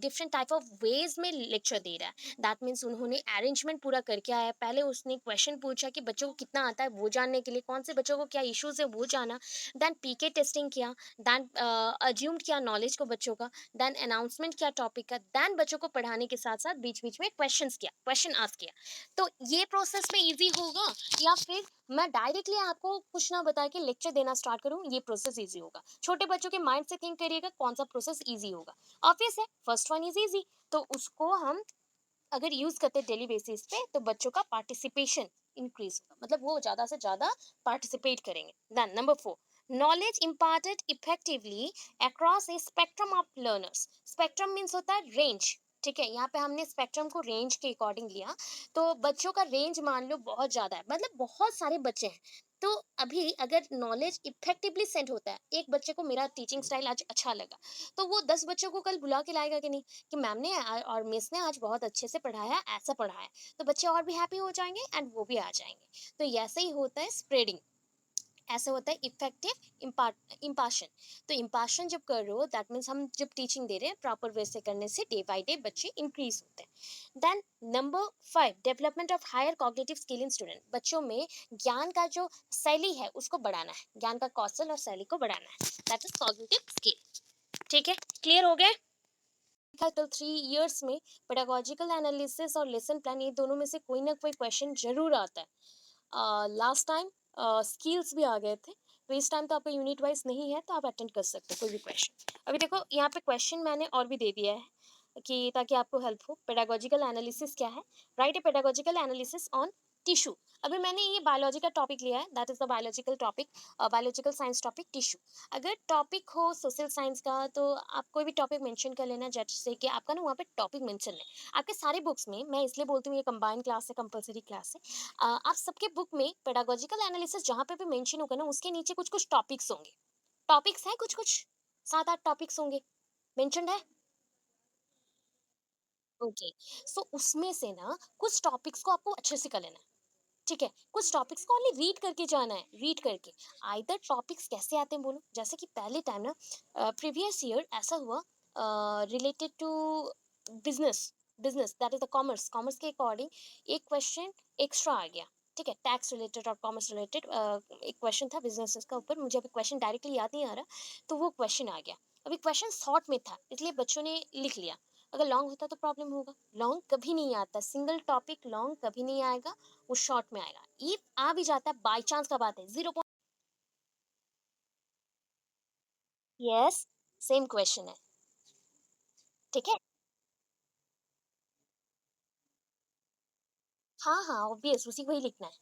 different type of ways में लेक्चर दे रहा है। दैट मीन्स उन्होंने अरेंजमेंट पूरा करके आया, पहले उसने क्वेश्चन पूछा कि बच्चों को कितना आता है वो जानने के लिए, कौन से बच्चों को क्या इश्यूज है वो जाना, देन पीके टेस्टिंग किया, देन अज्यूम्ड किया नॉलेज को बच्चों का, देन अनाउंसमेंट किया टॉपिक का, देन बच्चों को पढ़ाने के साथ साथ बीच बीच में क्वेश्चन किया, क्वेश्चन आस्क किया। तो ये प्रोसेस में इजी होगा या फिर मैं डायरेक्टली आपको कुछ ना बता के लेक्चर देना स्टार्ट करूं, ये प्रोसेस इजी होगा? छोटे बच्चों के माइंड से थिंक करिएगा कौन सा प्रोसेस इजी होगा। ऑब्वियस है फर्स्ट वन इज इजी, तो उसको हम अगर यूज करते हैं डेली बेसिस पे तो बच्चों का पार्टिसिपेशन इंक्रीज होगा, मतलब वो ज्यादा से ज्यादा पार्टिसिपेट करेंगे। Then number 4, knowledge imparted effectively across a spectrum of learners. Spectrum means होता है रेंज। ठीक है, यहाँ पे हमने स्पेक्ट्रम को रेंज के अकॉर्डिंग लिया, तो बच्चों का रेंज मान लो बहुत ज्यादा है, मतलब बहुत सारे बच्चे हैं। तो अभी अगर नॉलेज इफेक्टिवली सेंड होता है, एक बच्चे को मेरा टीचिंग स्टाइल आज अच्छा लगा, तो वो 10 बच्चों को कल बुला के लाएगा कि नहीं, कि मैम ने और मिस ने आज बहुत अच्छे से पढ़ाया, ऐसा पढ़ाया, तो बच्चे और भी हैप्पी हो जाएंगे एंड वो भी आ जाएंगे। तो ऐसे ही होता है स्प्रेडिंग, ऐसे होता है इफेक्टिव इम्पाशन। तो इम्पाशन जब कर रहे हो दैट मीन्स हम जब टीचिंग दे रहे हैं प्रॉपर वे से करने से डे बाय डे बच्चे इंक्रीज होते हैं। Then number 5, development of higher cognitive skill in student. बच्चों में ज्ञान का जो शैली है उसको बढ़ाना है, ज्ञान का कौशल और शैली को बढ़ाना है, दैट इज कॉग्निटिव स्किल। ठीक है, क्लियर हो गया? तो 3 इयर्स में पेडागोजिकल एनालिसिस और लेसन प्लान ये दोनों में से कोई ना कोई क्वेश्चन जरूर आता है। लास्ट टाइम स्किल्स भी आ गए थे, तो इस टाइम तो आपका यूनिट वाइज नहीं है तो आप अटेंड कर सकते हो कोई भी क्वेश्चन। अभी देखो यहाँ पे क्वेश्चन मैंने और भी दे दिया है कि ताकि आपको हेल्प हो। पेडागोजिकल एनालिसिस क्या है? Right A pedagogical analysis on tissue. अभी मैंने ये बायोलॉजी का टॉपिक लिया है, that is the biological topic, biological science topic tissue. अगर टॉपिक हो सोशल साइंस का तो आप कोई भी टॉपिक मेंशन कर लेना, जैसे कि आपका ना वहाँ पे टॉपिक मेंशन है आपके सारे बुक्स में। मैं इसलिए बोलती हूँ ये कंबाइंड क्लास है, कंपलसरी क्लास है। आप सबके बुक में पेडागोजिकल एनालिसिस जहाँ पे भी मेंशन होगा ना उसके नीचे कुछ कुछ टॉपिक्स होंगे। टॉपिक्स हैं कुछ कुछ, 7-8 टॉपिक्स होंगे, मेंशनड है। ओके, सो उसमें से ना कुछ टॉपिक्स को आपको अच्छे से कर लेना है। ठीक है, कुछ टॉपिक्स को ओनली रीड करके जाना है, रीड करके। आइदर टॉपिक्स कैसे आते हैं बोलो, जैसे कि पहले टाइम ना प्रीवियस ईयर ऐसा हुआ related to business, business that is the commerce, commerce के अकॉर्डिंग एक क्वेश्चन एक्स्ट्रा आ गया। ठीक है, टैक्स रिलेटेड और कॉमर्स रिलेटेड एक क्वेश्चन था बिजनेस का ऊपर, मुझे अभी क्वेश्चन डायरेक्टली याद नहीं आ रहा, तो वो क्वेश्चन आ गया। अभी क्वेश्चन शॉर्ट में था इसलिए बच्चों ने लिख लिया, अगर लॉन्ग होता तो प्रॉब्लम होगा। लॉन्ग कभी नहीं आता, सिंगल टॉपिक लॉन्ग कभी नहीं आएगा, वो शॉर्ट में आएगा। इफ आ भी जाता है, बाई चांस का बात है, 0। यस, सेम क्वेश्चन है। ठीक है, हाँ हाँ ऑब्वियस, उसी को ही लिखना है।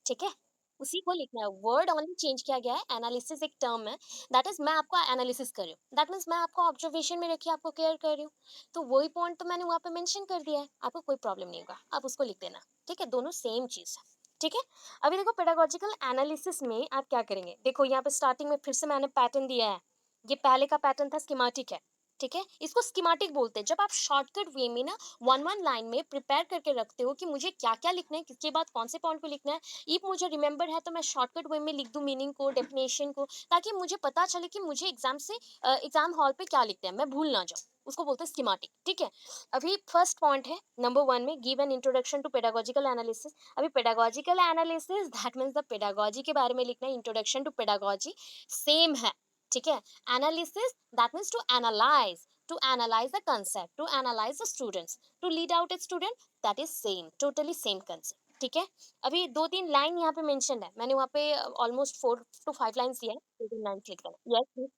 ठीक है, उसी को लिखना है, वर्ड ओनली चेंज किया गया है। एनालिसिस एक टर्म है, दैट इज मैं आपको एनालिसिस कर रही हूँ, दैट मीन्स मैं आपको ऑब्जर्वेशन में रखी आपको केयर कर रही हूँ। तो वही पॉइंट तो मैंने वहाँ पे मेंशन कर दिया है, आपको कोई प्रॉब्लम नहीं होगा, आप उसको लिख देना। ठीक है, दोनों सेम चीज है। ठीक है, अभी देखो पेडागोजिकल एनालिसिस में आप क्या करेंगे, देखो यहाँ पे स्टार्टिंग में फिर से मैंने पैटर्न दिया है। ये पहले का पैटर्न था, स्कीमेटिक है। ठीक है, इसको स्कीमेटिक बोलते हैं, जब आप शॉर्टकट वे में ना वन वन लाइन में प्रिपेयर करके रखते हो कि मुझे क्या क्या लिखना है, किसके बाद कौन से पॉइंट को लिखना है। इफ मुझे रिमेंबर है तो मैं शॉर्टकट वे में लिख दूं मीनिंग को, डेफिनेशन को, ताकि मुझे पता चले कि मुझे एग्जाम से एग्जाम हॉल पे क्या लिखते हैं, मैं भूल ना जाऊं। उसको बोलते हैं स्कीमेटिक। ठीक है, अभी फर्स्ट पॉइंट है नंबर 1 में, give an introduction to pedagogical analysis. अभी pedagogical analysis that means the pedagogy के बारे में लिखना है, इंट्रोडक्शन टू पेडागोजी सेम है। ठीक है, analysis that means to analyze the concept, to analyze the students, to lead out a student, that is same, totally same concept. ठीक है, अभी 2-3 लाइन यहाँ पे मेंशन है, मैंने वहाँ पे ऑलमोस्ट 4 to 5 लाइन्स दिया है, 2-3 लाइन क्लिक करना। यस,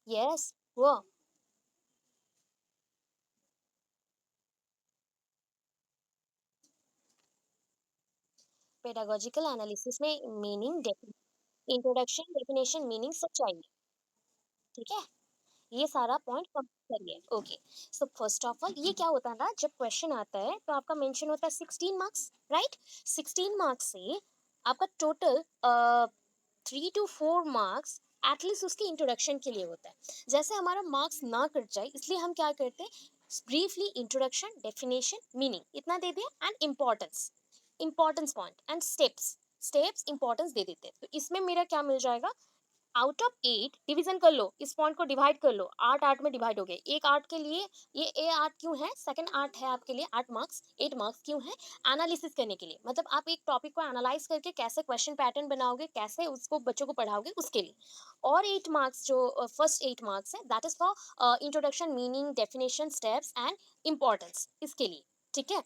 यस, वो पेडागोजिकल एनालिसिस में मीनिंग, इंट्रोडक्शन, डेफिनेशन, मीनिंग सब चाहिए। ठीक है, ये सारा पॉइंट कंप्लीट करिए। Okay, so first of all ये क्या होता है ना, जब क्वेश्चन आता है तो आपका मेंशन होता है 16 मार्क्स, राइट। 16 मार्क्स से आपका टोटल 3 to 4 मार्क्स एटलीस्ट उसके इंट्रोडक्शन के लिए होता है। जैसे हमारा मार्क्स ना कट जाए इसलिए हम क्या करते हैं, ब्रीफली इंट्रोडक्शन, डेफिनेशन, मीनिंग इतना दे दिया, and importance point and steps importance दे देते हैं। तो इसमें मेरा क्या मिल जाएगा, आउट ऑफ 8 डिवीजन कर लो, इस पॉइंट को डिवाइड कर लो, 8 8 में डिवाइड हो गए। एक आर्ट के लिए ये ए आर्ट क्यों है, सेकंड आर्ट है आपके लिए 8 मार्क्स, 8 मार्क्स क्यों है, एनालिसिस करने के लिए, मतलब आप एक टॉपिक को एनालाइज करके कैसे क्वेश्चन पैटर्न बनाओगे, कैसे उसको बच्चों को पढ़ाओगे, उसके लिए। और 8 मार्क्स जो फर्स्ट 8 मार्क्स है, that is for introduction, meaning, definition, steps and importance, इसके लिए। ठीक है,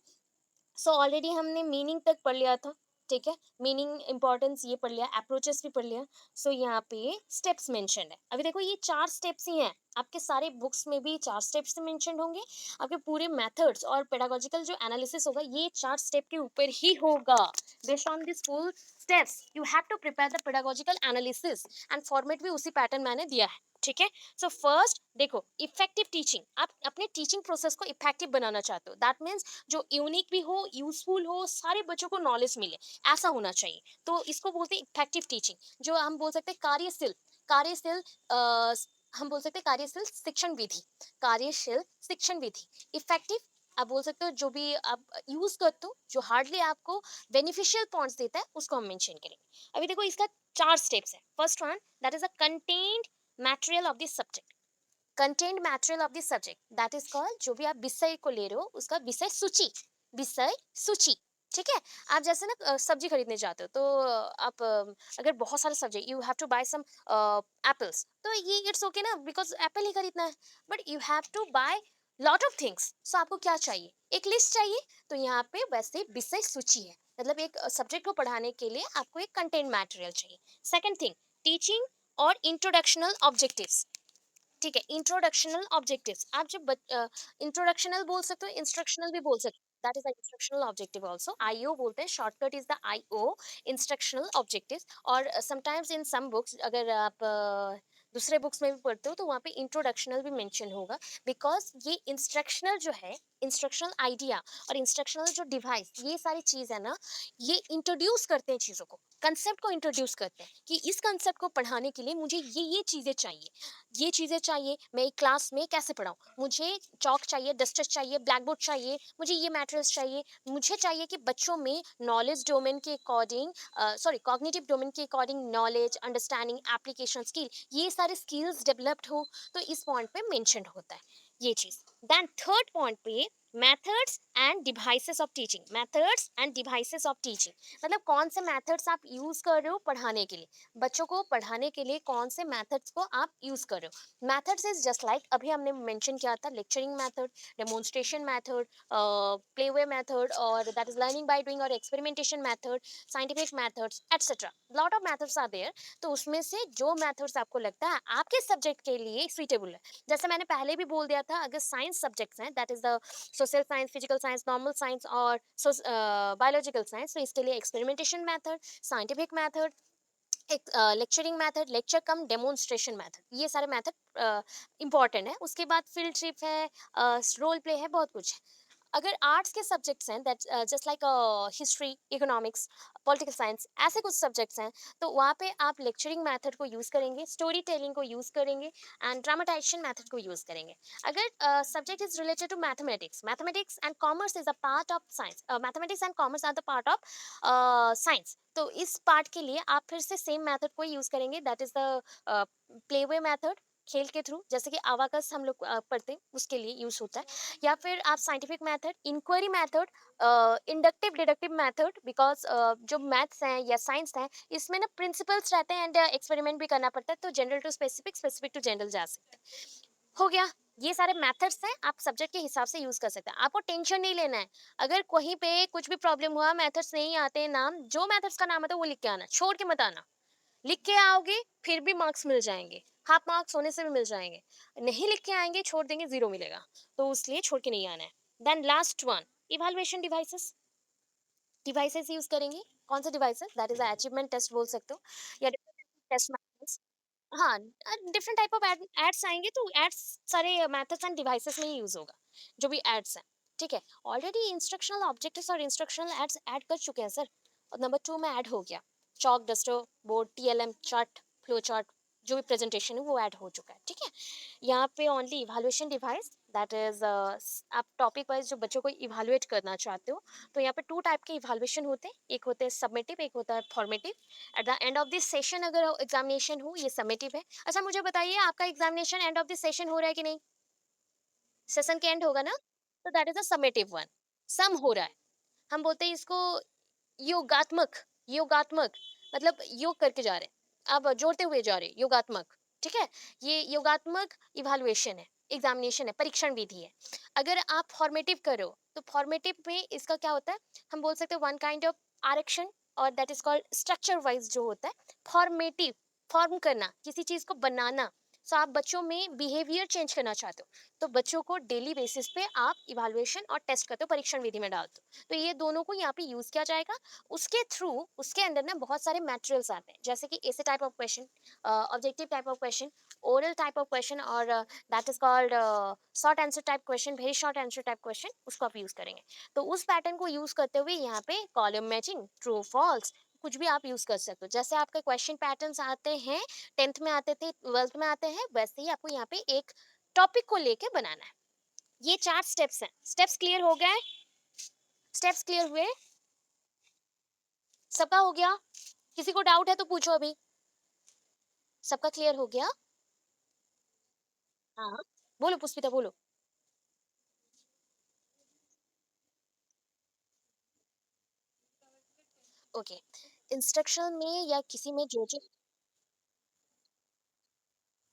सो ऑलरेडी हमने मीनिंग तक पढ़ लिया था। ठीक है, मीनिंग, इंपॉर्टेंस ये पढ़ लिया, अप्रोचेस भी पढ़ लिया। सो यहाँ पे स्टेप्स मेंशन है, अभी देखो ये 4 स्टेप्स ही हैं, आपके सारे बुक्स में भी 4 स्टेप्स मेंशन होंगे। आपके पूरे मेथड्स और पेडागोजिकल जो एनालिसिस होगा ये 4 स्टेप के ऊपर ही होगा। Based on this full steps you have to prepare the pedagogical analysis, and format भी उसी पैटर्न मैंने दिया है। ठीक है, सो फर्स्ट देखो, इफेक्टिव टीचिंग, आप अपने टीचिंग प्रोसेस को इफेक्टिव बनाना चाहते हो, दैट मीन्स जो यूनिक भी हो, यूजफुल हो, सारे बच्चों को नॉलेज मिले, ऐसा होना चाहिए। तो इसको बोलते हैं इफेक्टिव टीचिंग, जो हम बोल सकते हैं कार्यशील, कार्यशील अ, हम बोल सकते हैं कार्यशील शिक्षण विधि, कार्यशील शिक्षण विधि, इफेक्टिव। आप बोल सकते हो जो भी आप यूज करते हो, जो हार्डली आपको बेनिफिशियल पॉइंट्स देता है, उसको हम मेंशन करेंगे। अभी देखो इसका 4 स्टेप्स है। First one, that is a content material of this subject, content material of the subject, that is called, जो भी आप विषय को ले रहे हो उसका विषय सूची, विषय सूची। ठीक है, आप जैसे ना सब्जी खरीदने जाते हो तो आप अगर बहुत सारे सब्जी, you have to buy some apples, तो ये इट्स ओके ना, बिकॉज एप्पल ही खरीदना है। But you have to buy lot of things, so आपको क्या चाहिए, एक लिस्ट चाहिए। तो यहाँ पे वैसे विषय सूची है, मतलब एक सब्जेक्ट को पढ़ाने के लिए आपको एक कंटेंट मटेरियल चाहिए। सेकंड थिंग, टीचिंग और इंट्रोडक्शनल ऑब्जेक्टिव्स। ठीक है, इंट्रोडक्शनल ऑब्जेक्टिव्स, आप जब इंट्रोडक्शनल बोल सकते हो, इंस्ट्रक्शनल भी बोल सकते हो, that is instructional objective also, IO बोलते हैं, shortcut is the IO, instructional objectives. और समटाइम्स इन सम बुक्स, अगर आप दूसरे बुक्स में भी पढ़ते हो तो वहाँ पे इंट्रोडक्शनल भी मेंशन होगा, बिकॉज ये इंस्ट्रक्शनल जो है, इंस्ट्रक्शनल आइडिया और इंस्ट्रक्शनल जो डिवाइस, ये सारी चीज है ना, ये इंट्रोड्यूस करते हैं चीजों को, कंसेप्ट को इंट्रोड्यूस करते हैं कि इस कंसेप्ट को पढ़ाने के लिए मुझे ये चीजें चाहिए, ये चीजें चाहिए, मैं एक क्लास में कैसे पढ़ाऊँ, मुझे चौक चाहिए, डस्टर चाहिए, ब्लैक बोर्ड चाहिए, मुझे ये मटेरियल्स चाहिए, मुझे चाहिए कि बच्चों में नॉलेज डोमेन के अकॉर्डिंग, सॉरी कॉग्निटिव डोमेन के according knowledge, understanding, application skill, ये सारे स्किल्स डेवलप्ड हो। तो इस पॉइंट पे मेंशन होता है ये चीज। देन थर्ड पॉइंट पे methods and devices of teaching, methods and devices of teaching, मतलब कौन से मेथड्स आप यूज कर रहे हो पढ़ाने के लिए, बच्चों को पढ़ाने के लिए कौन से मेथड्स को आप यूज कर रहे हो। मेथड्स इज जस्ट लाइक अभी हमने मेंशन किया था, lecturing method, demonstration method, playway method, और that is learning by doing, और experimentation method, scientific methods etcetera, lot of methods are there. तो उसमें से जो मेथड्स आपको लगता है आपके सब्जेक्ट के लिए सुइटेबल है, जैसे मैंने पहले भी बोल दिया था, अगर साइंस सब्जेक्ट्स हैं, that is the social science, physical science, normal science और बायोलॉजिकल साइंस, तो इसके लिए एक्सपेरिमेंटेशन मेथड, साइंटिफिक मेथड, एक लेक्चरिंग मेथड, लेक्चर कम डेमोन्स्ट्रेशन मेथड, ये सारे मेथड इंपॉर्टेंट है। उसके बाद फील्ड ट्रिप है, रोल प्ले है, बहुत कुछ है। अगर आर्ट्स के सब्जेक्ट्स हैं, that just like history, economics, political science, ऐसे कुछ सब्जेक्ट्स हैं, तो वहाँ पे आप लेक्चरिंग मेथड को यूज़ करेंगे, स्टोरी टेलिंग को यूज़ करेंगे एंड ड्रामेटाइजेशन मेथड को यूज़ करेंगे। अगर subject is related to mathematics, mathematics and commerce is a part of science, mathematics and commerce are the part of science, तो इस पार्ट के लिए आप फिर से सेम मेथड को यूज़ करेंगे, that is the play way method, खेल के थ्रू, जैसे कि अबाकस हम लोग पढ़ते हैं उसके लिए यूज होता है। या फिर आप scientific method, inquiry method, inductive deductive method, because जो मैथ्स हैं या साइंस हैं, इसमें ना प्रिंसिपल्स रहते हैं एंड एक्सपेरिमेंट भी करना पड़ता है, तो general to specific, specific to general जा सकते हैं। हो गया, ये सारे मेथड्स हैं, आप सब्जेक्ट के हिसाब से यूज कर सकते हैं, आपको टेंशन नहीं लेना है। अगर कहीं पे कुछ भी प्रॉब्लम हुआ, मेथड्स नहीं आते नाम, जो मेथड्स का नाम आता है वो लिख के आना, छोड़ के मत आना। लिख के आओगे फिर भी मार्क्स मिल जाएंगे, हाफ मार्क्स होने से भी मिल जाएंगे। नहीं लिख के आएंगे, छोड़ देंगे, जीरो मिलेगा, तो इसलिए छोड़ के नहीं आना है। Then last one, evaluation devices, devices use करेंगे। कौन से devices, that is achievement test बोल सकते हो, या टेस्ट मैथड्स। हाँ, डिफरेंट टाइप ऑफ एड्स आएंगे, तो एड्स सारे मेथड्स एंड डिवाइसेस में ही यूज होगा, जो भी एड्स हैं। ठीक है, ऑलरेडी इंस्ट्रक्शनल ऑब्जेक्टिव्स और इंस्ट्रक्शनल एड्स ऐड कर चुके हैं सर, और नंबर 2 में ऐड हो गया, chalk, duster, board, TLM, chart, flow chart, जो भी प्रेजेंटेशन है वो ऐड हो चुका है। ठीक है, यहाँ पे only evaluation device, that is आप टॉपिक वाइज जो बच्चों को इवैल्यूएट करना चाहते हो, तो यहाँ पे 2 टाइप के इवैल्यूएशन होते हैं, एक होते हैं सबमिटिव, एक होता है formative. At the end of this session अगर एग्जामिनेशन हो, ये समेटिव है। अच्छा मुझे बताइए, आपका examination end of this session हो रहा है कि नहीं, सेशन के एंड होगा ना, तो that is a summative one, sum हो रहा है। हम बोलते हैं इसको योगात्मक, योगात्मक, मतलब योग करके जा रहे हैं, आप जोड़ते हुए जा रहे हैं, योगात्मक। ठीक है, ये योगात्मक इवैल्यूएशन है, एग्जामिनेशन है, परीक्षण विधि है। अगर आप फॉर्मेटिव करो, तो फॉर्मेटिव में इसका क्या होता है, हम बोल सकते हैं वन काइंड ऑफ आरक्षण, और that is called structure wise जो होता है फॉर्मेटिव, फॉर्म करना, किसी चीज को बनाना। सो आप बच्चों में बिहेवियर चेंज करना चाहते हो, तो बच्चों को डेली बेसिस पे आप इवैल्यूएशन और टेस्ट करते हो, परीक्षण विधि में डालते हो, तो ये दोनों को यहाँ पे यूज किया जाएगा। उसके थ्रू, उसके अंदर ना बहुत सारे मटेरियल्स आते हैं, जैसे कि ऐसे type of question, objective type of question, oral type of question, और that is called short answer type question, very short answer type question, उसको आप यूज करेंगे। तो उस पैटर्न को यूज करते हुए यहाँ पे कॉलम मैचिंग, ट्रू फॉल्स, कुछ भी आप यूज कर सकते हो, जैसे आपके क्वेश्चन पैटर्न्स आते हैं, 10th में आते थे, 12th में आते हैं, वैसे ही आपको यहाँ पे एक टॉपिक को लेके बनाना है। ये 4 स्टेप्स हैं, स्टेप्स क्लियर हो गए, स्टेप्स क्लियर हुए, सबका हो गया, किसी को डाउट है तो पूछो अभी, सबका क्लियर हो गया। हाँ, बोलो पुष्पिता बोलो। ओके, इंस्ट्रक्शन में या किसी में जो जो,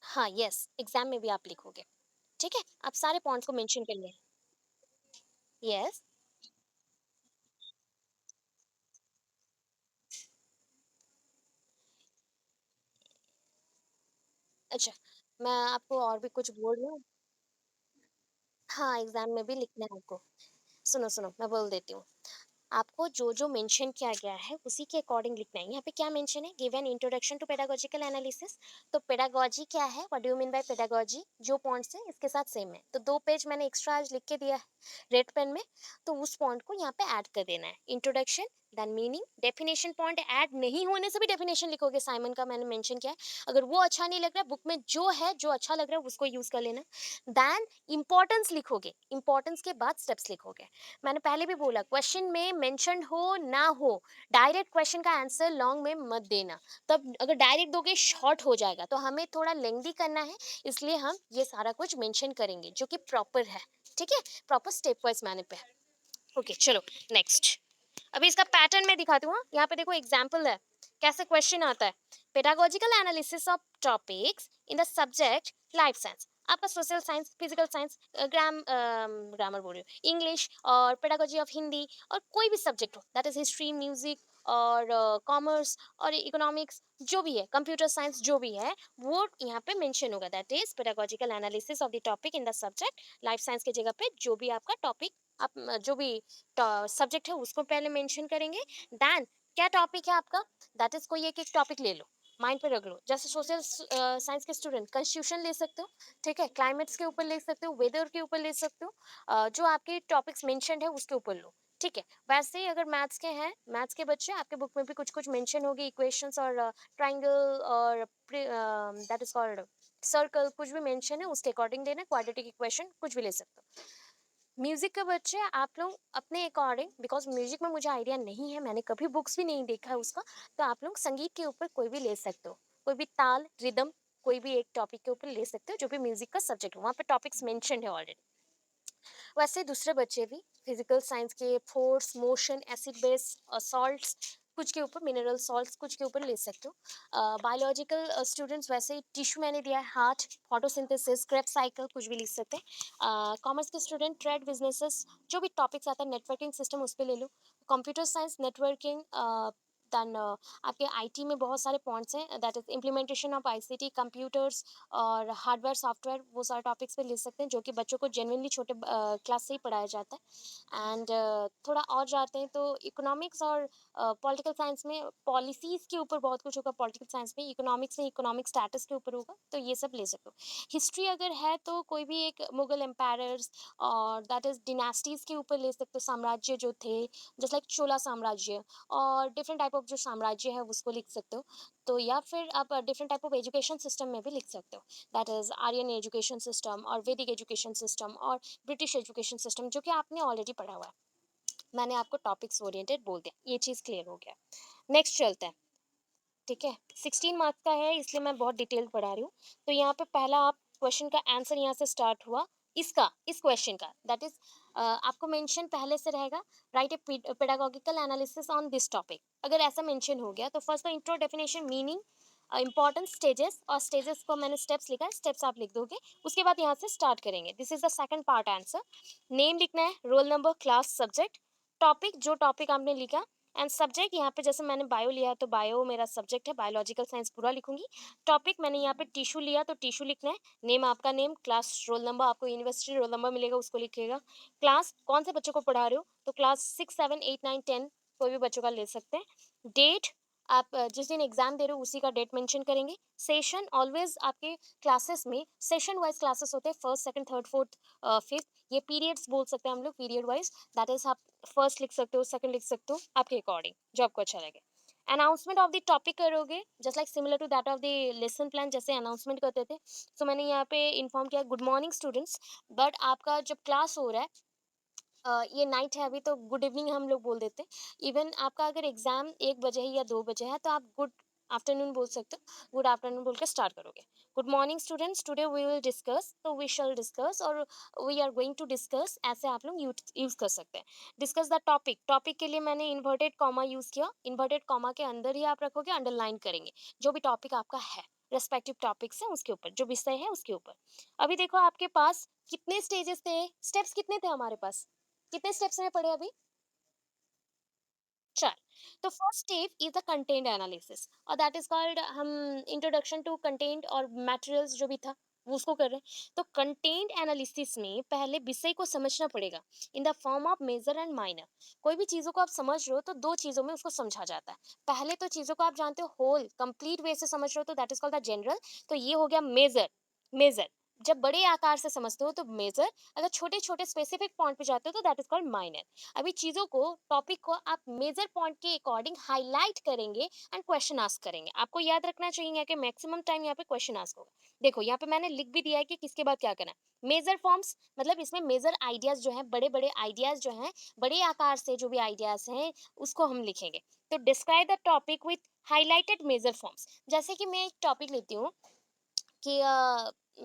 हाँ यस, एग्जाम में भी आप लिखोगे। ठीक है, आप सारे पॉइंट्स को मेंशन कर लें। यस, अच्छा, मैं आपको और भी कुछ बोल रही हूँ। हाँ, एग्जाम में भी लिखना है आपको। सुनो सुनो, मैं बोल देती हूँ, आपको जो जो मेंशन किया गया है उसी के अकॉर्डिंग लिखना है। यहाँ पे क्या मेंशन है, give an introduction to pedagogical analysis, तो पेडागोजी क्या है, what do you mean by pedagogy, जो पॉइंट्स है इसके साथ सेम है, तो 2 पेज मैंने एक्स्ट्रा आज लिख के दिया है रेड पेन में, तो उस पॉइंट को यहाँ पे ऐड कर देना है, introduction, then meaning, definition, point add नहीं होने से भी डेफिनेशन लिखोगे, साइमन का मैंने मेंशन किया है। अगर वो अच्छा नहीं लग रहा है, बुक में जो है, जो अच्छा लग रहा है उसको यूज कर लेना। देन इंपॉर्टेंस लिखोगे, इंपॉर्टेंस के बाद स्टेप्स लिखोगे। मैंने पहले भी बोला, क्वेश्चन में मेंशन हो ना हो, डायरेक्ट क्वेश्चन का आंसर लॉन्ग में मत देना, तब अगर डायरेक्ट दोगे शॉर्ट हो जाएगा, तो हमें थोड़ा लेंदी करना है, इसलिए हम ये सारा कुछ मेंशन करेंगे जो कि प्रॉपर है। ठीक है, प्रॉपर स्टेप वाइज मैनर पे है। ओके चलो नेक्स्ट। अभी इसका पैटर्न मैं दिखाती हूँ। हाँ? यहाँ पे देखो एग्जाम्पल है कैसे क्वेश्चन आता है। Pedagogical analysis of topics in the subject life science, आपका social science, physical science, grammar बोल रही हूँ, इंग्लिश और पेडागोजी ऑफ हिंदी, और कोई भी सब्जेक्ट हो, दैट इज हिस्ट्री, म्यूजिक और कॉमर्स और इकोनॉमिक्स, जो भी है, कंप्यूटर साइंस, जो भी है वो यहाँ पे मेंशन होगा। That is pedagogical analysis of the topic in the subject life science के जगह पे जो भी आपका टॉपिक, आप जो भी सब्जेक्ट है उसको पहले मेंशन करेंगे। देन क्या टॉपिक है आपका, दैट इज कोई एक एक टॉपिक ले लो, माइंड पे रख लो। जैसे सोशल साइंस के स्टूडेंट कॉन्स्टिट्यूशन ले सकते हो, ठीक है, क्लाइमेट्स के ऊपर ले सकते हो, वेदर के ऊपर ले सकते हो, जो आपके टॉपिक्स मेंशन है उसके ऊपर लो, ठीक है। वैसे ही अगर मैथ्स के हैं, मैथ्स के बच्चे, आपके बुक में भी कुछ कुछ मेंशन होगी, इक्वेशंस और ट्राइंगल और दैट इज कॉल्ड सर्कल, कुछ भी मेंशन है उसके अकॉर्डिंग देना, क्वाड्रेटिक इक्वेशन कुछ भी ले सकते हो। म्यूजिक के बच्चे आप लोग अपने अकॉर्डिंग, बिकॉज म्यूजिक में मुझे आइडिया नहीं है, मैंने कभी बुक्स भी नहीं देखा है उसका, तो आप लोग संगीत के ऊपर कोई भी ले सकते हो, कोई भी ताल रिदम, कोई भी एक टॉपिक के ऊपर ले सकते हो जो भी म्यूजिक का सब्जेक्ट हो, वहाँ पे टॉपिक्स मेंशन है ऑलरेडी। वैसे दूसरे बच्चे भी फिजिकल साइंस के force, motion, acid base, salts, कुछ के ऊपर मिनरल सॉल्ट्स, कुछ के ऊपर ले सकते हो। बायोलॉजिकल स्टूडेंट्स वैसे टिश्यू मैंने दिया है, हार्ट, फोटोसिंथेसिस, क्रेब्स साइकिल, कुछ भी लिख सकते हैं। कॉमर्स के स्टूडेंट ट्रेड, बिजनेसेस, जो भी टॉपिक्स आता है, नेटवर्किंग सिस्टम, उस पर ले लो। कंप्यूटर साइंस, नेटवर्किंग, देन आपके आईटी में बहुत सारे पॉइंट्स हैं, that is implementation of ICT, computers और हार्डवेयर सॉफ्टवेयर, वो सारे टॉपिक्स पे ले सकते हैं जो कि बच्चों को जेनुइनली छोटे क्लास से ही पढ़ाया जाता है। एंड थोड़ा और जाते हैं तो इकोनॉमिक्स और पॉलिटिकल साइंस में पॉलिसीज के ऊपर बहुत कुछ होगा, पॉलिटिकल साइंस में, इकोनॉमिक्स में इकोनॉमिक स्टेटस के ऊपर होगा, तो ये सब ले सकते हो। हिस्ट्री अगर है तो कोई भी एक मुगल एम्पायर्स और दैट इज डिनास्टीज के ऊपर ले सकते हो, साम्राज्य जो थे, जस्ट लाइक चोला साम्राज्य, और डिफरेंट टाइप ऑफ जो साम्राज्य है उसको लिख सकते हो। तो या फिर आप different type of education system में भी लिख सकते हो, that is Aryan education system और वैदिक एजुकेशन सिस्टम और ब्रिटिश एजुकेशन सिस्टम, जो कि आपने ऑलरेडी पढ़ा हुआ है। मैंने आपको टॉपिक्स ओरिएंटेड बोल दिया, ये चीज़ क्लियर हो गया। नेक्स्ट चलते हैं, ठीक है। 16 मार्क्स का है इसलिए मैं बहुत डिटेल पढ़ा रही हूँ। तो यहाँ पे पहला आप क्वेश्चन का आंसर यहाँ से स्टार्ट हुआ, इसका, इस क्वेश्चन का, दैट इज आपको मेंशन पहले से रहेगा, write a pedagogical analysis on this topic. अगर ऐसा मेंशन हो गया तो फर्स्ट तो intro, definition, meaning, important stages, और स्टेजेस को मैंने स्टेप्स लिखा है, स्टेप्स आप लिख दोगे, उसके बाद यहाँ से स्टार्ट करेंगे। This is the second part answer. Name लिखना है, roll number, class, subject, topic, जो टॉपिक आपने लिखा, एंड सब्जेक्ट, यहाँ पे जैसे मैंने बायो लिया है तो बायो मेरा सब्जेक्ट है, बायोलॉजिकल साइंस पूरा लिखूंगी। टॉपिक मैंने यहाँ पे टिश्यू लिया तो टिश्यू लिखना है। नेम आपका नेम, क्लास, रोल नंबर, आपको यूनिवर्सिटी रोल नंबर मिलेगा उसको लिखिएगा। क्लास, कौन से बच्चों को पढ़ा रहे हो, तो क्लास 6, 7, 8, 9, 10 कोई भी बच्चों का ले सकते हैं। डेट, आप जिस दिन एग्जाम दे रहे हो उसी का डेट मेंशन करेंगे। सेशन, ऑलवेज आपके क्लासेस में सेशन वाइज क्लासेस होते हैं, first, second, third, fourth, fifth, ये पीरियड्स बोल सकते हैं हम लोग, पीरियड वाइज, दैट इज आप फर्स्ट लिख सकते हो, सेकंड लिख सकते हो, आपके अकॉर्डिंग जो आपको अच्छा लगे। अनाउंसमेंट ऑफ द टॉपिक करोगे just like similar to that of the lesson plan, जैसे अनाउंसमेंट करते थे। सो मैंने यहाँ पे इन्फॉर्म किया, गुड मॉर्निंग स्टूडेंट्स, बट आपका जब क्लास हो रहा है, ये नाइट है अभी, तो गुड इवनिंग हम लोग बोल देते हैं। इवन आपका अगर एग्जाम 1 बजे है या 2 बजे है तो आप गुड आफ्टरनून बोल सकते हो, गुड आफ्टरनून बोल के स्टार्ट करोगे। Good morning students, today we will discuss, तो वी शैल डिस्कस और we are going to discuss, ऐसे आप लोग यूज कर सकते हैं। डिस्कस द टॉपिक, टॉपिक के लिए मैंने इन्वर्टेड कॉमा यूज किया, इन्वर्टेड कॉमा के अंदर ही आप रखोगे, अंडरलाइन करेंगे जो भी टॉपिक आपका है, रेस्पेक्टिव टॉपिक्स है उसके ऊपर, जो विषय है उसके ऊपर। अभी देखो आपके पास कितने स्टेजेस थे, स्टेप्स कितने थे हमारे पास, कितने स्टेप्स में पढ़े अभी, 4। तो first step is the content analysis, और दैट इज कॉल्ड, हम इंट्रोडक्शन टू कंटेंट और मटेरियल्स जो भी था वो उसको कर रहे हैं। तो कंटेंट एनालिसिस में पहले विषय को समझना पड़ेगा in the form of major and minor. कोई भी चीज़ों को आप समझ रहे हो तो 2 चीज़ों में उसको समझा जाता है। पहले तो चीज़ों को आप जानते हो होल कंप्लीट वे से समझ रहे हो तो that is called the general, तो ये हो गया मेजर। मेजर जब बड़े आकार से समझते हो तो मेजर, अगर छोटे छोटे स्पेसिफिक पॉइंट पे जाते हो तो दैट इज कॉल्ड माइनर। अभी चीजों को, टॉपिक को आप मेजर पॉइंट के अकॉर्डिंग हाईलाइट करेंगे एंड क्वेश्चन आस्क करेंगे। आपको याद रखना चाहिए कि मैक्सिमम टाइम यहाँ पे क्वेश्चन आस्क होगा। देखो यहाँ पे मैंने लिख भी दिया है कि किसके बाद क्या करना है। मेजर फॉर्म्स मतलब इसमें मेजर आइडियाज जो है, बड़े बड़े आइडियाज जो हैं, बड़े आकार से जो भी आइडियाज हैं उसको हम लिखेंगे। तो describe the topic with highlighted major forms. जैसे कि मैं एक टॉपिक लेती हूँ कि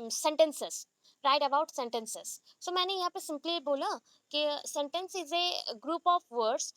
sentences, right about sentences. So मैंने यहाँ पे सिंपली बोला कि sentence is a group of words,